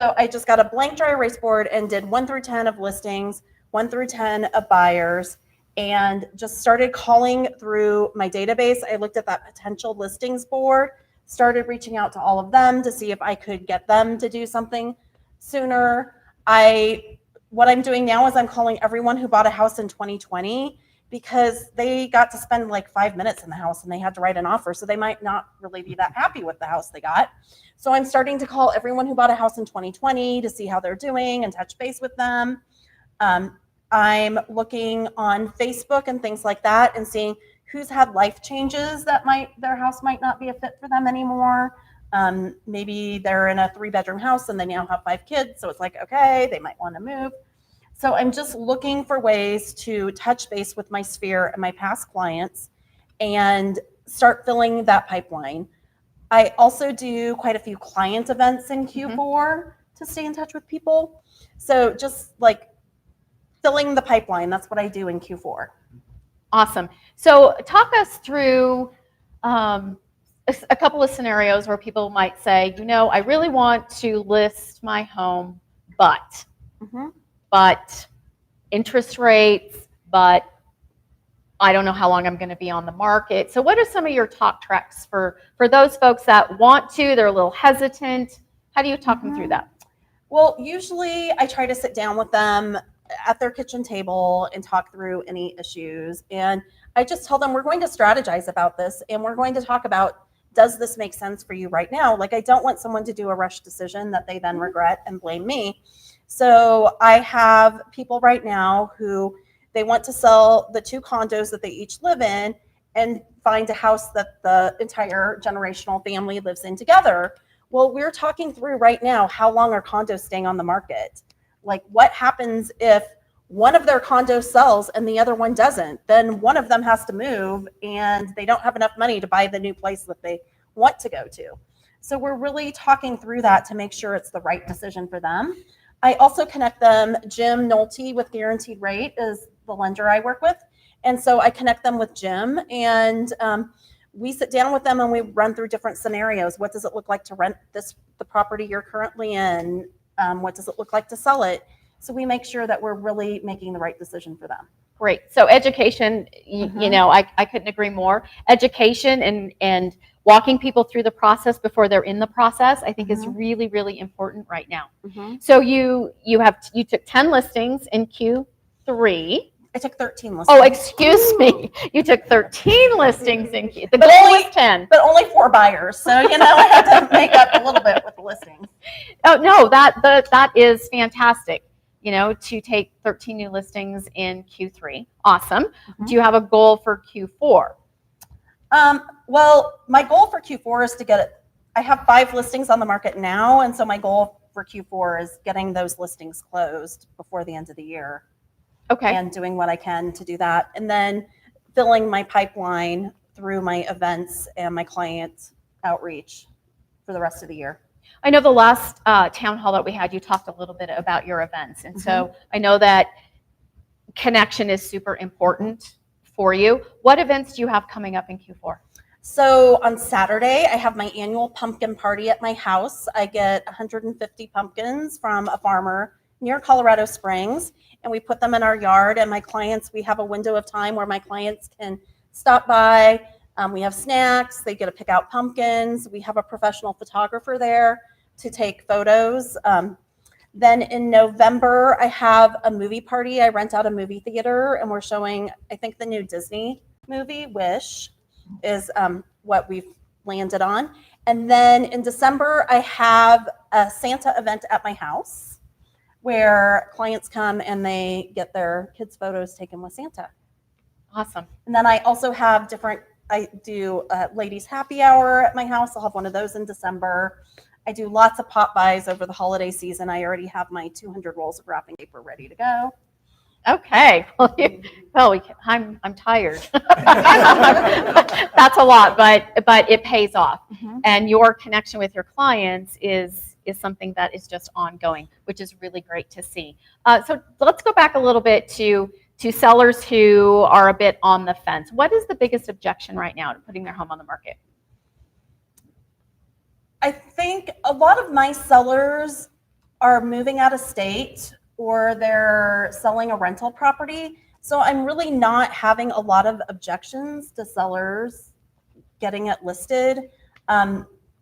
So I just got a blank dry erase board and did 1 through 10 of listings, 1 through 10 of buyers, and just started calling through my database. I looked at that potential listings board, started reaching out to all of them to see if I could get them to do something sooner. What I'm doing now is I'm calling everyone who bought a house in 2020 because they got to spend like 5 minutes in the house and they had to write an offer. So they might not really be that happy with the house they got. So I'm starting to call everyone who bought a house in 2020 to see how they're doing and touch base with them. I'm looking on Facebook and things like that and seeing who's had life changes that their house might not be a fit for them anymore. Maybe they're in a 3-bedroom house and they now have 5 kids. So it's like, okay, they might want to move. So I'm just looking for ways to touch base with my sphere and my past clients and start filling that pipeline. I also do quite a few client events in Q4 to stay in touch with people. So just like filling the pipeline, that's what I do in Q4. Awesome. So talk us through a couple of scenarios where people might say, I really want to list my home, but interest rates, but I don't know how long I'm going to be on the market. So what are some of your talk tracks for those folks that want to, they're a little hesitant? How do you talk them through that? Well, usually I try to sit down with them at their kitchen table and talk through any issues. And I just tell them we're going to strategize about this and we're going to talk about, does this make sense for you right now? Like I don't want someone to do a rush decision that they then regret and blame me. So I have people right now who they want to sell the 2 condos that they each live in and find a house that the entire generational family lives in together. Well, we're talking through right now, how long are condos staying on the market? Like what happens if one of their condos sells and the other one doesn't? Then one of them has to move and they don't have enough money to buy the new place that they want to go to. So we're really talking through that to make sure it's the right decision for them. I also connect them. Jim Nolte with Guaranteed Rate is the lender I work with. And so I connect them with Jim, and we sit down with them and we run through different scenarios. What does it look like to rent the property you're currently in? What does it look like to sell it? So we make sure that we're really making the right decision for them. Great. So education, you know, I couldn't agree more. Education and walking people through the process before they're in the process, I think is really, really important right now. So you took 10 listings in Q3. I took 13 listings. Oh, excuse me. You took 13 listings in Q. The goal was 10. But only 4 buyers. So, you know, I had to make up a little bit with the listings. Oh, no, that is fantastic. You know, to take 13 new listings in Q3. Awesome. Do you have a goal for Q4? Well, my goal for Q4 is to get it. I have 5 listings on the market now. And so my goal for Q4 is getting those listings closed before the end of the year. Okay. And doing what I can to do that. And then filling my pipeline through my events and my client outreach for the rest of the year. I know the last town hall that we had, you talked a little bit about your events. And so I know that connection is super important for you. What events do you have coming up in Q4? So on Saturday, I have my annual pumpkin party at my house. I get 150 pumpkins from a farmer near Colorado Springs, and we put them in our yard. And my clients, we have a window of time where my clients can stop by. We have snacks. They get to pick out pumpkins. We have a professional photographer there to take photos. Then in November, I have a movie party. I rent out a movie theater, and we're showing, I think, the new Disney movie, Wish, is what we've landed on. And then in December, I have a Santa event at my house where clients come and they get their kids' photos taken with Santa. Awesome. And then I also have I do a ladies' happy hour at my house. I'll have one of those in December. I do lots of pop buys over the holiday season. I already have my 200 rolls of wrapping paper ready to go. Okay. I'm tired. That's a lot, but it pays off. And your connection with your clients is something that is just ongoing, which is really great to see. So let's go back a little bit to sellers who are a bit on the fence. What is the biggest objection right now to putting their home on the market? I think a lot of my sellers are moving out of state or they're selling a rental property. So I'm really not having a lot of objections to sellers getting it listed.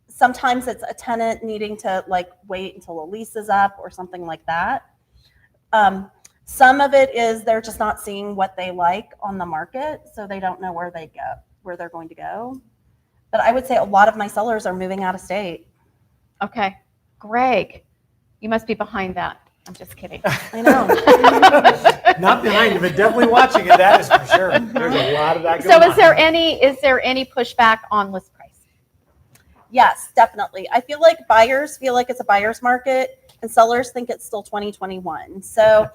Sometimes it's a tenant needing to wait until a lease is up or something like that. Some of it is they're just not seeing what they like on the market, so they don't know where they're going to go. But I would say a lot of my sellers are moving out of state. Okay. Greg, you must be behind that. I'm just kidding. I know. Not behind it, but definitely watching it. That is for sure. There's a lot of that going on. So is there any pushback on list price? Yes, definitely. I feel like buyers feel like it's a buyer's market and sellers think it's still 2021. So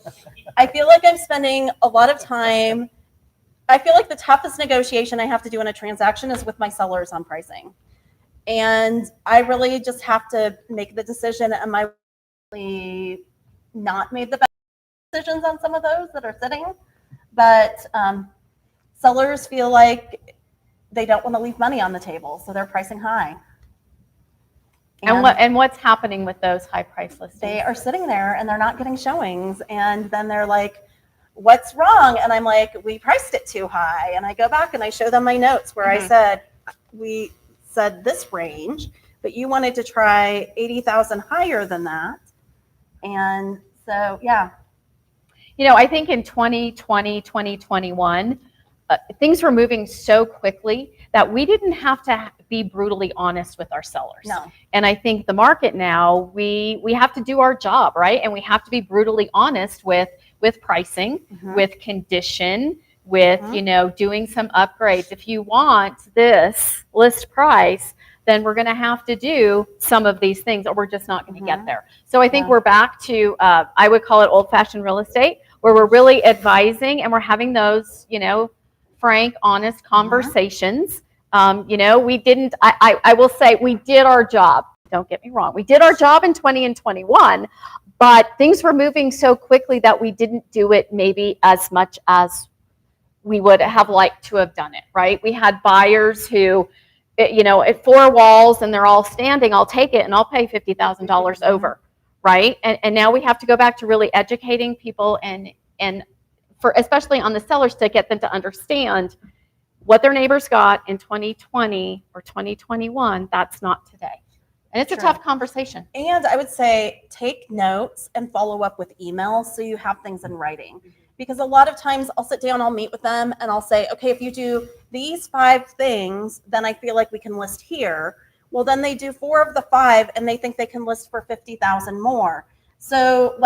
I feel like I'm spending a lot of time. I feel like the toughest negotiation I have to do in a transaction is with my sellers on pricing. And I really just have to make the decision. Am I really not made the best decisions on some of those that are sitting? But sellers feel like they don't want to leave money on the table, so they're pricing high. And what's happening with those high price listings? They are sitting there and they're not getting showings. And then they're like, what's wrong? And I'm like, we priced it too high. And I go back and I show them my notes where I said, we said this range, but you wanted to try 80,000 higher than that. And so, yeah. You know, I think in 2020, 2021, things were moving so quickly that we didn't have to be brutally honest with our sellers. No. And I think the market now, we have to do our job, right? And we have to be brutally honest with pricing, with condition, with, doing some upgrades. If you want this list price, then we're going to have to do some of these things or we're just not going to get there. So I think we're back to, I would call it old-fashioned real estate, where we're really advising and we're having those, frank, honest conversations We didn't, I will say we did our job. Don't get me wrong. We did our job in 20 and 21, but things were moving so quickly that we didn't do it maybe as much as we would have liked to have done it, right? We had buyers who, at 4 walls and they're all standing, I'll take it and I'll pay $50,000 over, right? And now we have to go back to really educating people and for especially on the sellers to get them to understand what their neighbors got in 2020 or 2021, that's not today. And it's a tough conversation. And I would say take notes and follow up with emails so you have things in writing. Because a lot of times I'll sit down, I'll meet with them, and I'll say, okay, if you do these 5 things, then I feel like we can list here. Well, then they do 4 of the 5, and they think they can list for 50,000 more. So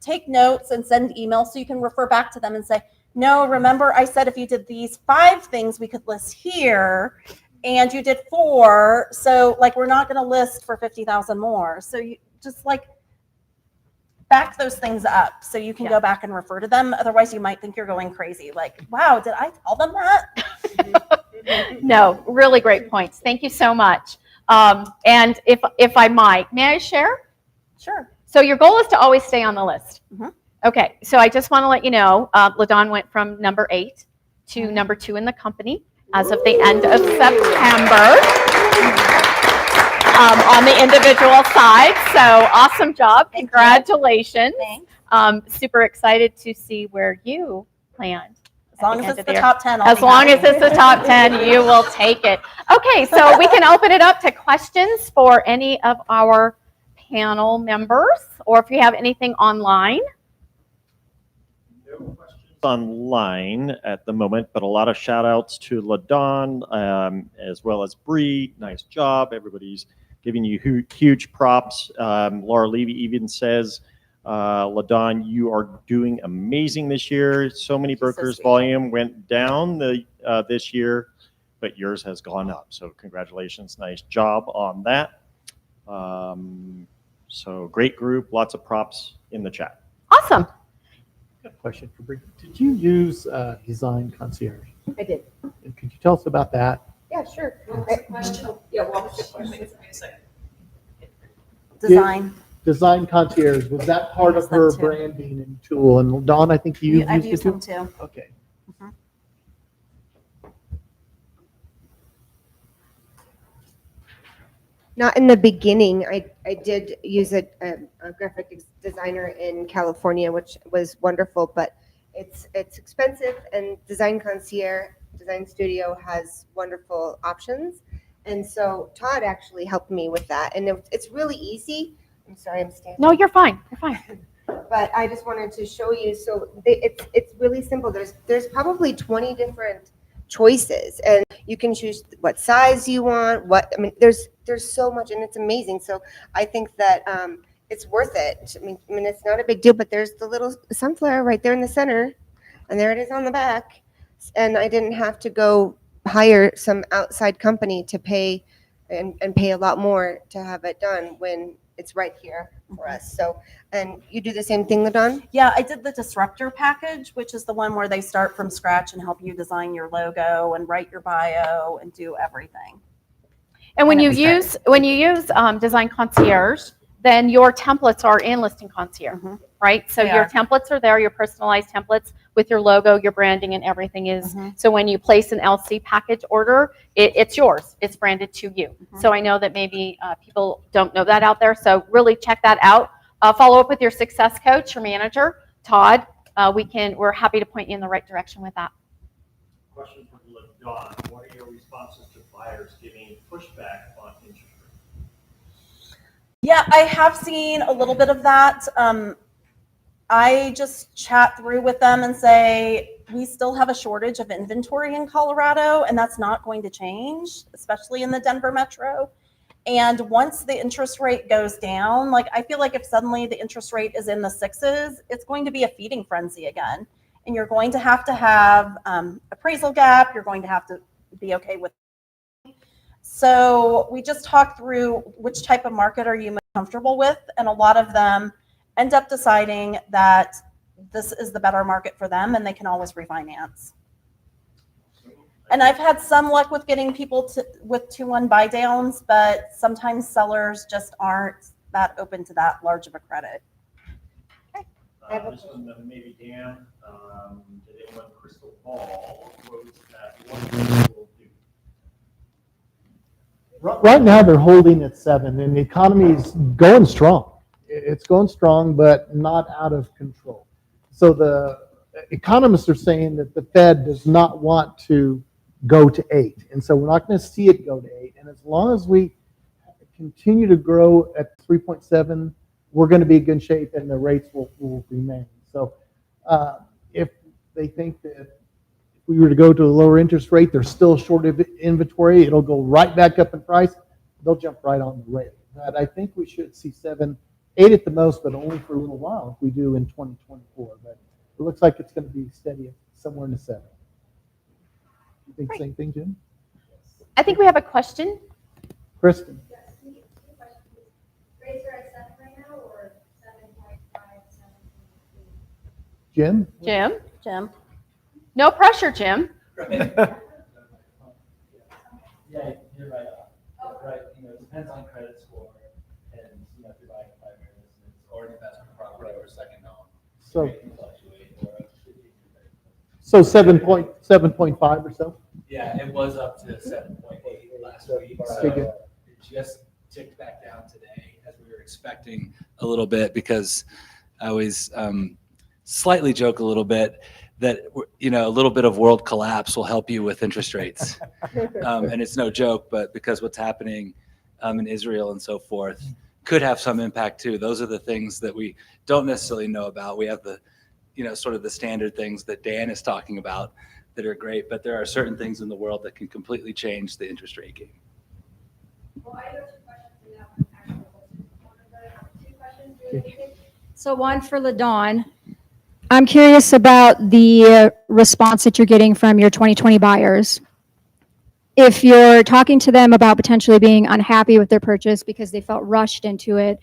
take notes and send emails so you can refer back to them and say, no, remember I said if you did these 5 things, we could list here. And you did 4, so we're not going to list for 50,000 more. So you just back those things up so you can go back and refer to them. Otherwise, you might think you're going crazy. Wow, did I tell them that? No, really great points. Thank you so much. And if I might, may I share? Sure. So your goal is to always stay on the list. Mm-hmm. Okay, so I just want to let you know, LaDawn went from number 8 to number 2 in the company as of the end of September on the individual side. So awesome job. Congratulations. Thanks. Super excited to see where you land. As long as it's the top 10. As long as it's the top 10, you will take it. Okay, so we can open it up to questions for any of our panel members, or if you have anything online. No questions online at the moment, but a lot of shout outs to LaDawn as well as Bree. Nice job. Everybody's giving you huge props. Laura Levy even says, LaDawn, you are doing amazing this year. So many brokers' volume went down this year, but yours has gone up. So congratulations. Nice job on that. So great group. Lots of props in the chat. Awesome. Question for Bree. Did you use Design Concierge? I did. And could you tell us about that? Yeah, sure. Design. Design Concierge, was that part of Use them her too. branding and tool? And Dawn, I think you I've used used it them too? too. Okay. Not in the beginning. I did use a graphic designer in California, which was wonderful, but it's expensive, and Design Concierge Design Studio has wonderful options. And so Todd actually helped me with that. And it's really easy. I'm sorry, I'm standing. No, you're fine. You're fine. But I just wanted to show you. So it's really simple. There's probably 20 different choices, and you can choose what size you want. There's so much, and it's amazing. So I think that it's worth it. I mean, it's not a big deal, but there's the little sunflower right there in the center, and there it is on the back. And I didn't have to go hire some outside company to pay and pay a lot more to have it done when it's right here for us. So, and you do the same thing, LaDawn? Yeah, I did the Disruptor package, which is the one where they start from scratch and help you design your logo and write your bio and do everything. And when And you it was use Design Concierge, then your templates are in Listing Concierge, Mhm. right? So They your are. templates are there, your personalized templates with your logo, your branding, and everything is. Mhm. So when you place an LC package order, it's yours. It's branded to you. Mhm. So I know that maybe people don't know that out there. So really check that out. Follow up with your success coach, your manager, Todd. We're happy to point you in the right direction with that. Question for LaDawn. What are your responses to buyers giving pushback on interest rates? Yeah, I have seen a little bit of that. I just chat through with them and say, we still have a shortage of inventory in Colorado, and that's not going to change, especially in the Denver metro. And once the interest rate goes down, I feel like if suddenly the interest rate is in the 6s, it's going to be a feeding frenzy again. And you're going to have appraisal gap. You're going to have to be okay with. So we just talked through which type of market are you most comfortable with, and a lot of them end up deciding that this is the better market for them, and they can always refinance. And I've had some luck with getting people with 2-1 buy downs, but sometimes sellers just aren't that open to that large of a credit. This one maybe Dan, did anyone crystal ball quotes that one will do? Right now, they're holding at 7, and the economy is going strong. It's going strong, but not out of control. So the economists are saying that the Fed does not want to go to 8, and so we're not going to see it go to 8. And as long as we continue to grow at 3.7, we're going to be in good shape, and the rates will remain. So if they think that if we were to go to a lower interest rate, they're still short of inventory, it'll go right back up in price. They'll jump right on the rate. But I think we should see 7, 8 at the most, but only for a little while if we do in 2024. But it looks like it's going to be steady somewhere in the 7. You think the same thing, Jim? I think we have a question. Kristen? Yes, two questions. Rates are at 7 right now, or 7.5, 7.3? Jim? Jim? No pressure, Jim. Yeah, you're right on. Right, it depends on credit score, and if you're buying a primary residence or an investment property or a second home, So, it can fluctuate. so 7.5 or so? Yeah, it was up to 7.8 last week, so Okay, good. it just ticked back down today as we were expecting a little bit, because I always slightly joke a little bit that a little bit of world collapse will help you with interest rates, and it's no joke. But because what's happening in Israel and so forth could have some impact too. Those are the things that we don't necessarily know about. We have the sort of the standard things that Dan is talking about that are great, but there are certain things in the world that can completely change the interest rate game. Well, I have 2 questions and that one actually was 2 questions really quick. So one for LaDawn. I'm curious about the response that you're getting from your 2020 buyers. If you're talking to them about potentially being unhappy with their purchase because they felt rushed into it,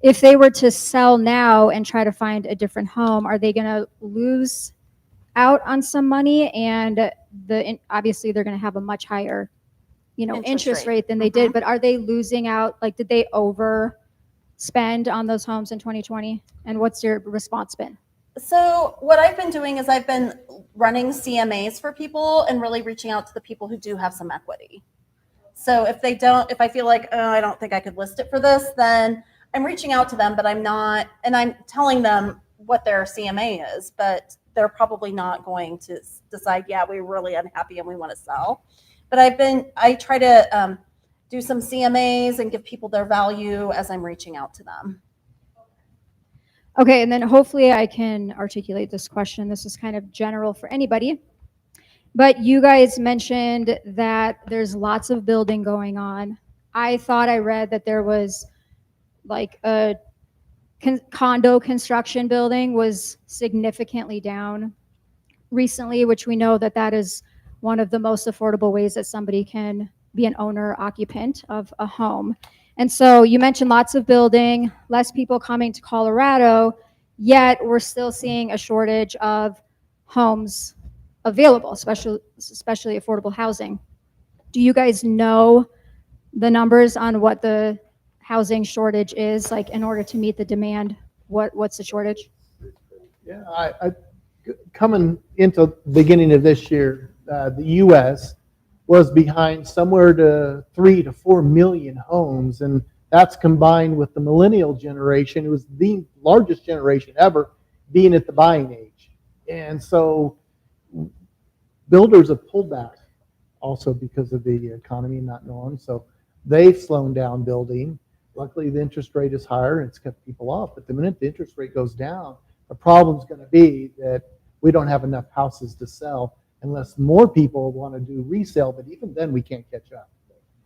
if they were to sell now and try to find a different home, are they going to lose out on some money? And obviously they're going to have a much higher, interest rate than they did. But are they losing out? Like, did they overspend on those homes in 2020? And what's your response been? So what I've been doing is I've been running CMAs for people and really reaching out to the people who do have some equity. So if I feel like, oh, I don't think I could list it for this, then I'm reaching out to them, but I'm not, and I'm telling them what their CMA is, but they're probably not going to decide, yeah, we're really unhappy and we want to sell. But I try to do some CMAs and give people their value as I'm reaching out to them. Okay, and then hopefully I can articulate this question. This is kind of general for anybody. But you guys mentioned that there's lots of building going on. I thought I read that there was like a condo construction building was significantly down recently, which we know that is one of the most affordable ways that somebody can be an owner occupant of a home. And so you mentioned lots of building, less people coming to Colorado, yet we're still seeing a shortage of homes available, especially affordable housing. Do you guys know the numbers on what the housing shortage is, like in order to meet the demand? What's the shortage? Yeah, I coming into the beginning of this year, the U.S. was behind somewhere to 3 to 4 million homes, and that's combined with the millennial generation. It was the largest generation ever being at the buying age. And so builders have pulled back also because of the economy not knowing. So they've slowed down building. Luckily, the interest rate is higher and it's kept people off. But the minute the interest rate goes down, the problem's going to be that we don't have enough houses to sell unless more people want to do resale. But even then, we can't catch up.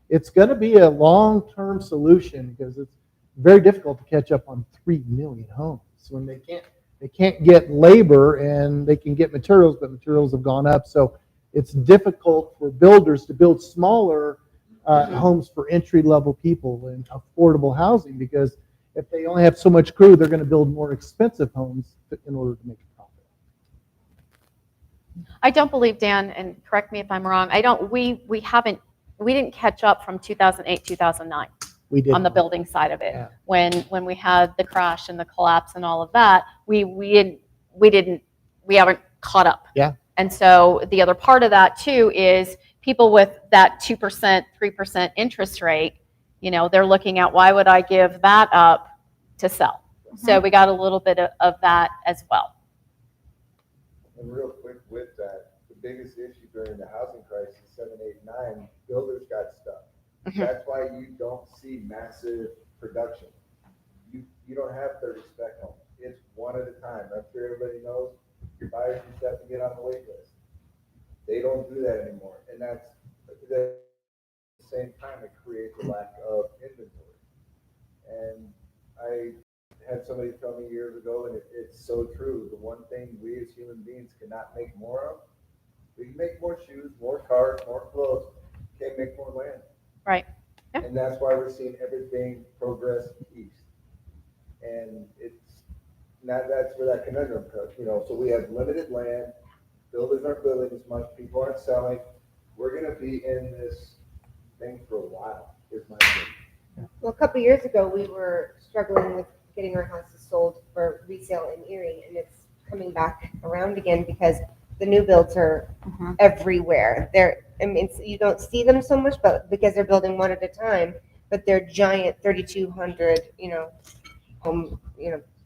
It's going to be a long-term solution because it's very difficult to catch up on 3 million homes when they can't get labor and they can get materials, but materials have gone up. So it's difficult for builders to build smaller homes for entry-level people and affordable housing, because if they only have so much crew, they're going to build more expensive homes in order to make a profit. I don't believe, Dan, and correct me if I'm wrong, we didn't catch up from 2008, 2009 We did. on the building side of it. Yeah. When we had the crash and the collapse and all of that, we haven't caught up. Yeah. And so the other part of that too is people with that 2%, 3% interest rate, they're looking at, why would I give that up to sell? So we got a little bit of that as well. And real quick with that, the biggest issue during the housing crisis, 7, 8, 9, builders got stuck. That's why you don't see massive production. You don't have 30 spec homes. It's one at a time. I'm sure everybody knows your buyers just have to get on the wait list. They don't do that anymore. And that's at the same time, it creates a lack of inventory. And I had somebody tell me years ago, and it's so true, the one thing we as human beings cannot make more of, we can make more shoes, more cars, more clothes, can't make more land. Right. Yeah. And that's why we're seeing everything progress east. And that's where that conundrum comes, so we have limited land, builders aren't building as much, people aren't selling. We're gonna be in this thing for a while, is my opinion. Well, a couple years ago, we were struggling with getting our houses sold for resale in Erie, and it's coming back around again because the new builds are everywhere. You don't see them so much, but because they're building one at a time, but they're giant 3,200, home,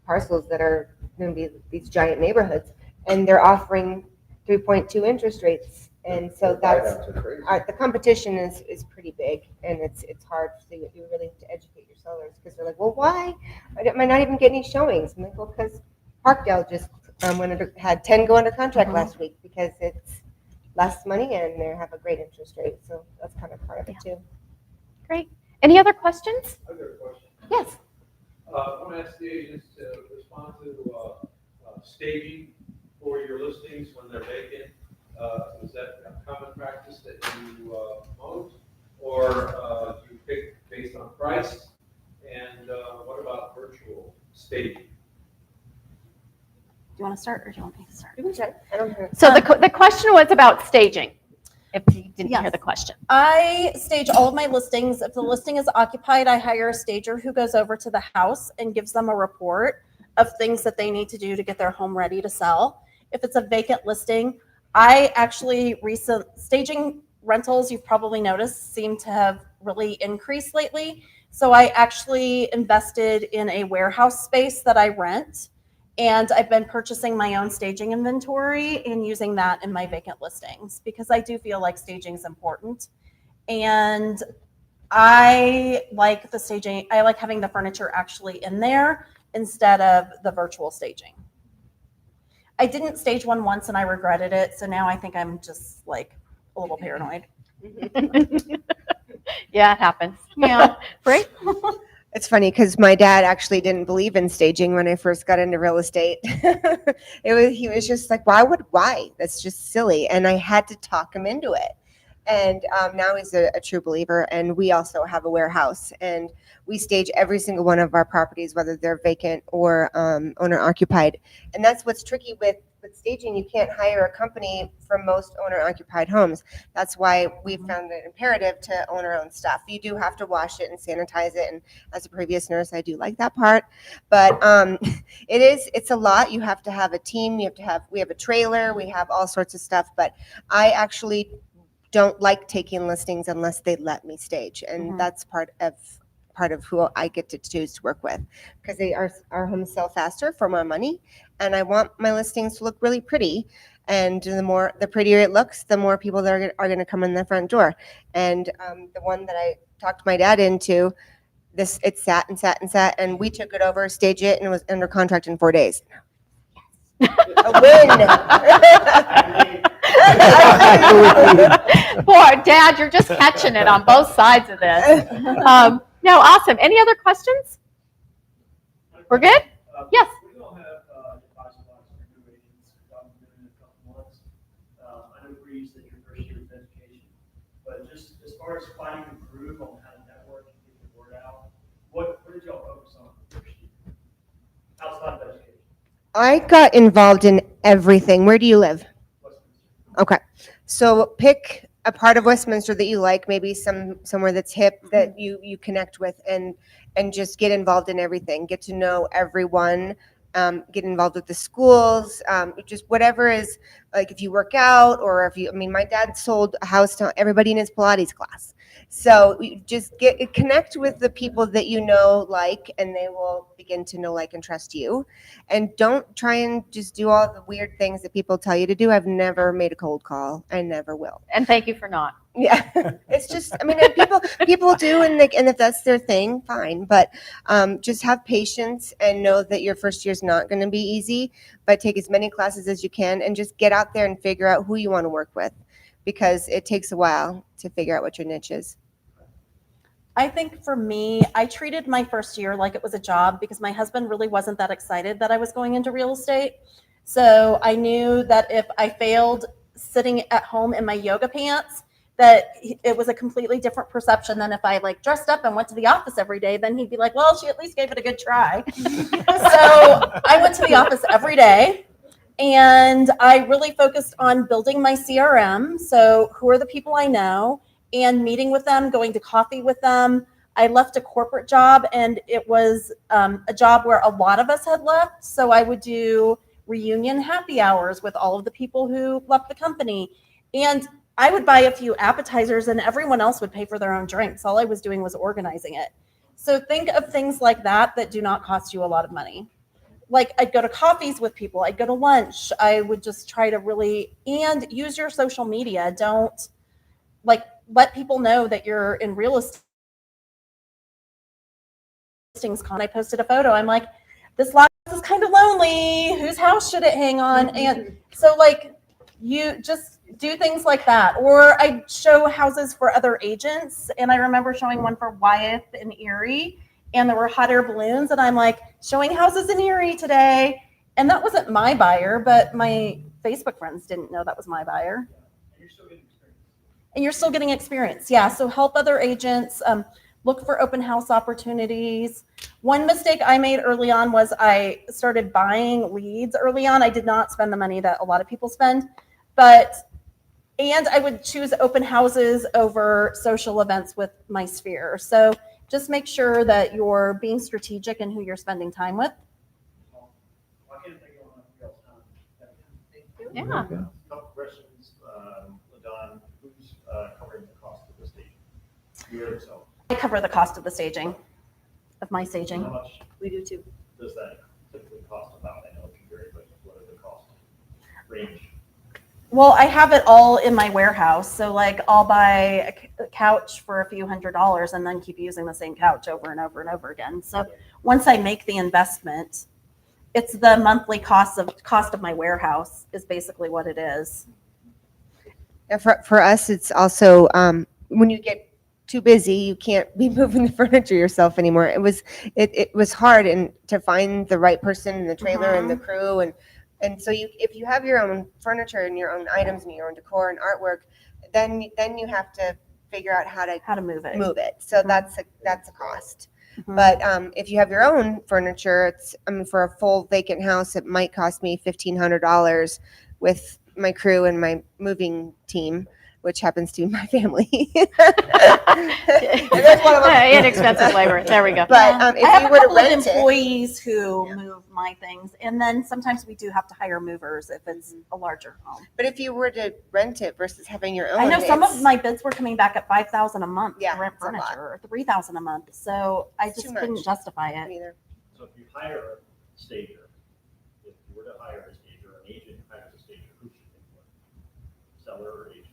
parcels that are going to be these giant neighborhoods, and they're offering 3.2 interest rates, and so that's the competition is pretty big, and it's hard. So you really have to educate your sellers because they're like, well, why am I not even getting any showings? I'm like, well, because Parkdale just had 10 go under contract last week because it's less money and they have a great interest rate, so that's kind of part of it too. Great. Any other questions? I've got a question. Yes. I want to ask the agents to respond to staging for your listings when they're vacant. Is that a common practice that you promote, or do you pick based on price? And what about virtual staging? Do you want to start or do you want me to start? You can check. I don't know. So the question was about staging, if you didn't hear Yes. the question. I stage all of my listings. If the listing is occupied, I hire a stager who goes over to the house and gives them a report of things that they need to do to get their home ready to sell. If it's a vacant listing, I actually staging rentals, you've probably noticed, seem to have really increased lately. So I actually invested in a warehouse space that I rent, and I've been purchasing my own staging inventory and using that in my vacant listings because I do feel like staging is important. And I like the staging. I like having the furniture actually in there instead of the virtual staging. I didn't stage one once and I regretted it. So now I think I'm just like a little paranoid. Yeah, it happens. Yeah. Right? It's funny because my dad actually didn't believe in staging when I first got into real estate. He was just like, why? That's just silly. And I had to talk him into it. And now he's a true believer. And we also have a warehouse, and we stage every single one of our properties, whether they're vacant or owner occupied. And that's what's tricky with staging. You can't hire a company for most owner occupied homes. That's why we've found it imperative to own our own stuff. You do have to wash it and sanitize it. And as a previous nurse, I do like that part. But it's a lot. You have to have a team. We have a trailer. We have all sorts of stuff. But I actually don't like taking listings unless they let me stage. And that's part of who I get to choose to work with, because our homes sell faster for more money, and I want my listings to look really pretty. And the prettier it looks, the more people that are going to come in the front door. And the one that I talked my dad into, it sat, and we took it over, staged it, and it was under contract in 4 days. A win. Boy, Dad, you're just catching it on both sides of this. No, awesome. Any other questions? We're good? Yes. We don't have deposit box for new agents in a couple months. I know Bree said your first year of education, but just as far as finding a groove on how to network and get the word out, what did y'all focus on the first year outside of education? I got involved in everything. Where do you live? Westminster. Okay. So pick a part of Westminster that you like, maybe somewhere that's hip that you connect with, and just get involved in everything. Get to know everyone. Get involved with the schools. Just whatever is, like, if you work out, or if you, I mean, my dad sold a house to everybody in his Pilates class. So you just connect with the people that you know, like, and they will begin to know, like, and trust you. And don't try and just do all the weird things that people tell you to do. I've never made a cold call. I never will. And thank you for not. Yeah, it's just, I mean, and people do, and if that's their thing, fine. But just have patience and know that your first year is not going to be easy. But take as many classes as you can, and just get out there and figure out who you want to work with, because it takes a while to figure out what your niche is. I think for me, I treated my first year like it was a job, because my husband really wasn't that excited that I was going into real estate. So I knew that if I failed sitting at home in my yoga pants, that it was a completely different perception than if I like dressed up and went to the office every day. Then he'd be like, well, she at least gave it a good try. So I went to the office every day, and I really focused on building my CRM. So who are the people I know, and meeting with them, going to coffee with them. I left a corporate job, and it was a job where a lot of us had left. So I would do reunion happy hours with all of the people who left the company. And I would buy a few appetizers, and everyone else would pay for their own drinks. All I was doing was organizing it. So think of things like that do not cost you a lot of money. Like, I'd go to coffees with people. I'd go to lunch. I would just try to really, and use your social media. Don't, like, let people know that you're in real estate. I posted a photo. I'm like, this lot is kind of lonely. Whose house should it hang on? And so, like, you just do things like that. Or I show houses for other agents. And I remember showing one for Wyeth in Erie, and there were hot air balloons. And I'm like, showing houses in Erie today. And that wasn't my buyer, but my Facebook friends didn't know that was my buyer. And you're still getting experience. Yeah. So help other agents, look for open house opportunities. One mistake I made early on was I started buying leads early on. I did not spend the money that a lot of people spend, and I would choose open houses over social events with my sphere. So just make sure that you're being strategic in who you're spending time with. Yeah. Couple questions, LaDon, who's covering the cost of the staging? You or yourself? I cover the cost of the staging, of my staging. How much We do too. does that typically cost about? I know it can vary, but what are the cost range? Well, I have it all in my warehouse. So, like, I'll buy a couch for a few $100s and then keep using the same couch over and over and over again. So once I make the investment, it's the monthly cost of my warehouse is basically what it is. And for us, it's also when you get too busy, you can't be moving the furniture yourself anymore. It was hard to find the right person in the trailer and the crew, and so if you have your own furniture and your own items and your own decor and artwork, then you have to figure out how to move it. So that's a cost. But if you have your own furniture, for a full vacant house, it might cost me $1,500 with my crew and my moving team, which happens to be my family. Inexpensive labor. There we go. But if I have you a were to couple of rent it, employees who move my things, and then sometimes we do have to hire movers if it's a larger home. but if you were to rent it versus having your own, I know some it's- of my bids were coming back at $5,000 a month Yeah, to rent it's a lot. furniture, or $3,000 a month. So I It's just too couldn't much. justify it. either. So if you hire a stager, if you were to hire a stager, an agent hires a stager, who should pay for it? Seller or agent?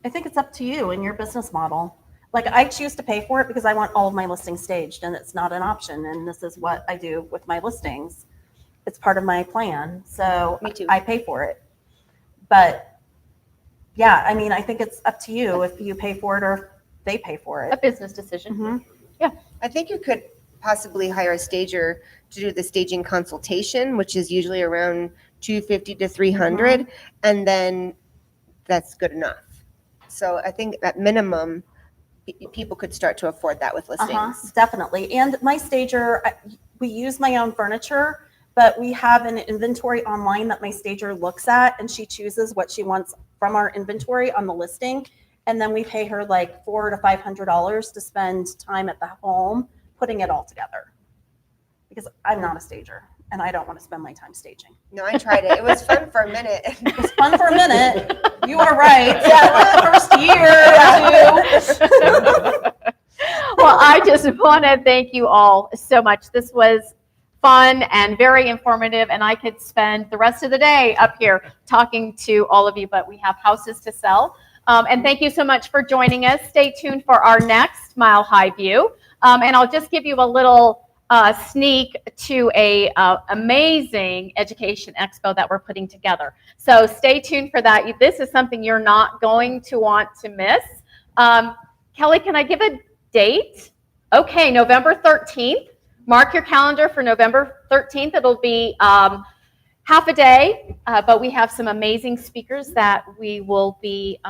I think it's up to you and your business model. Like, I choose to pay for it because I want all of my listings staged, and it's not an option. And this is what I do with my listings. It's part of my plan. So Me too. I pay for it. But yeah, I mean, I think it's up to you if you pay for it or if they pay for A it. business decision. Mhm. I think you could possibly hire a stager to do the staging consultation, which is usually around $250 to $300, and then that's good enough. So I think at minimum, people could start to afford that with listings. Definitely. And my stager, we use my own furniture, but we have an inventory online that my stager looks at, and she chooses what she wants from our inventory on the listing. And then we pay her like $400 to $500 to spend time at the home putting it all together. Because I'm not a stager and I don't want to spend my time staging. No, I tried it. It was fun for a minute. It was fun for a minute. You are right. Yeah, the first year or two. Well, I just want to thank you all so much. This was fun and very informative, and I could spend the rest of the day up here talking to all of you, but we have houses to sell. And thank you so much for joining us. Stay tuned for our next Mile High View. And I'll just give you a little sneak to a amazing education expo that we're putting together. So stay tuned for that. This is something you're not going to want to miss. Kelly, can I give a date? Okay, November 13th. Mark your calendar for November 13th. It'll be half a day, but we have some amazing speakers that we will be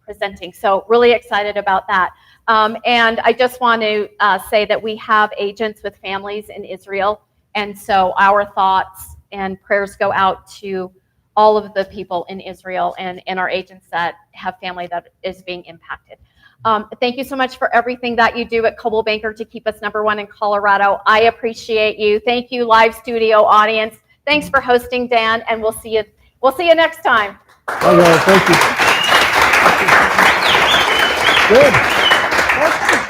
presenting. So really excited about that. And I just want to say that we have agents with families in Israel. And so our thoughts and prayers go out to all of the people in Israel and our agents that have family that is being impacted. Thank you so much for everything that you do at Coldwell Banker to keep us #1 in Colorado. I appreciate you. Thank you, live studio audience. Thanks for hosting, Dan, and we'll see you next time. Okay, thank you. Good.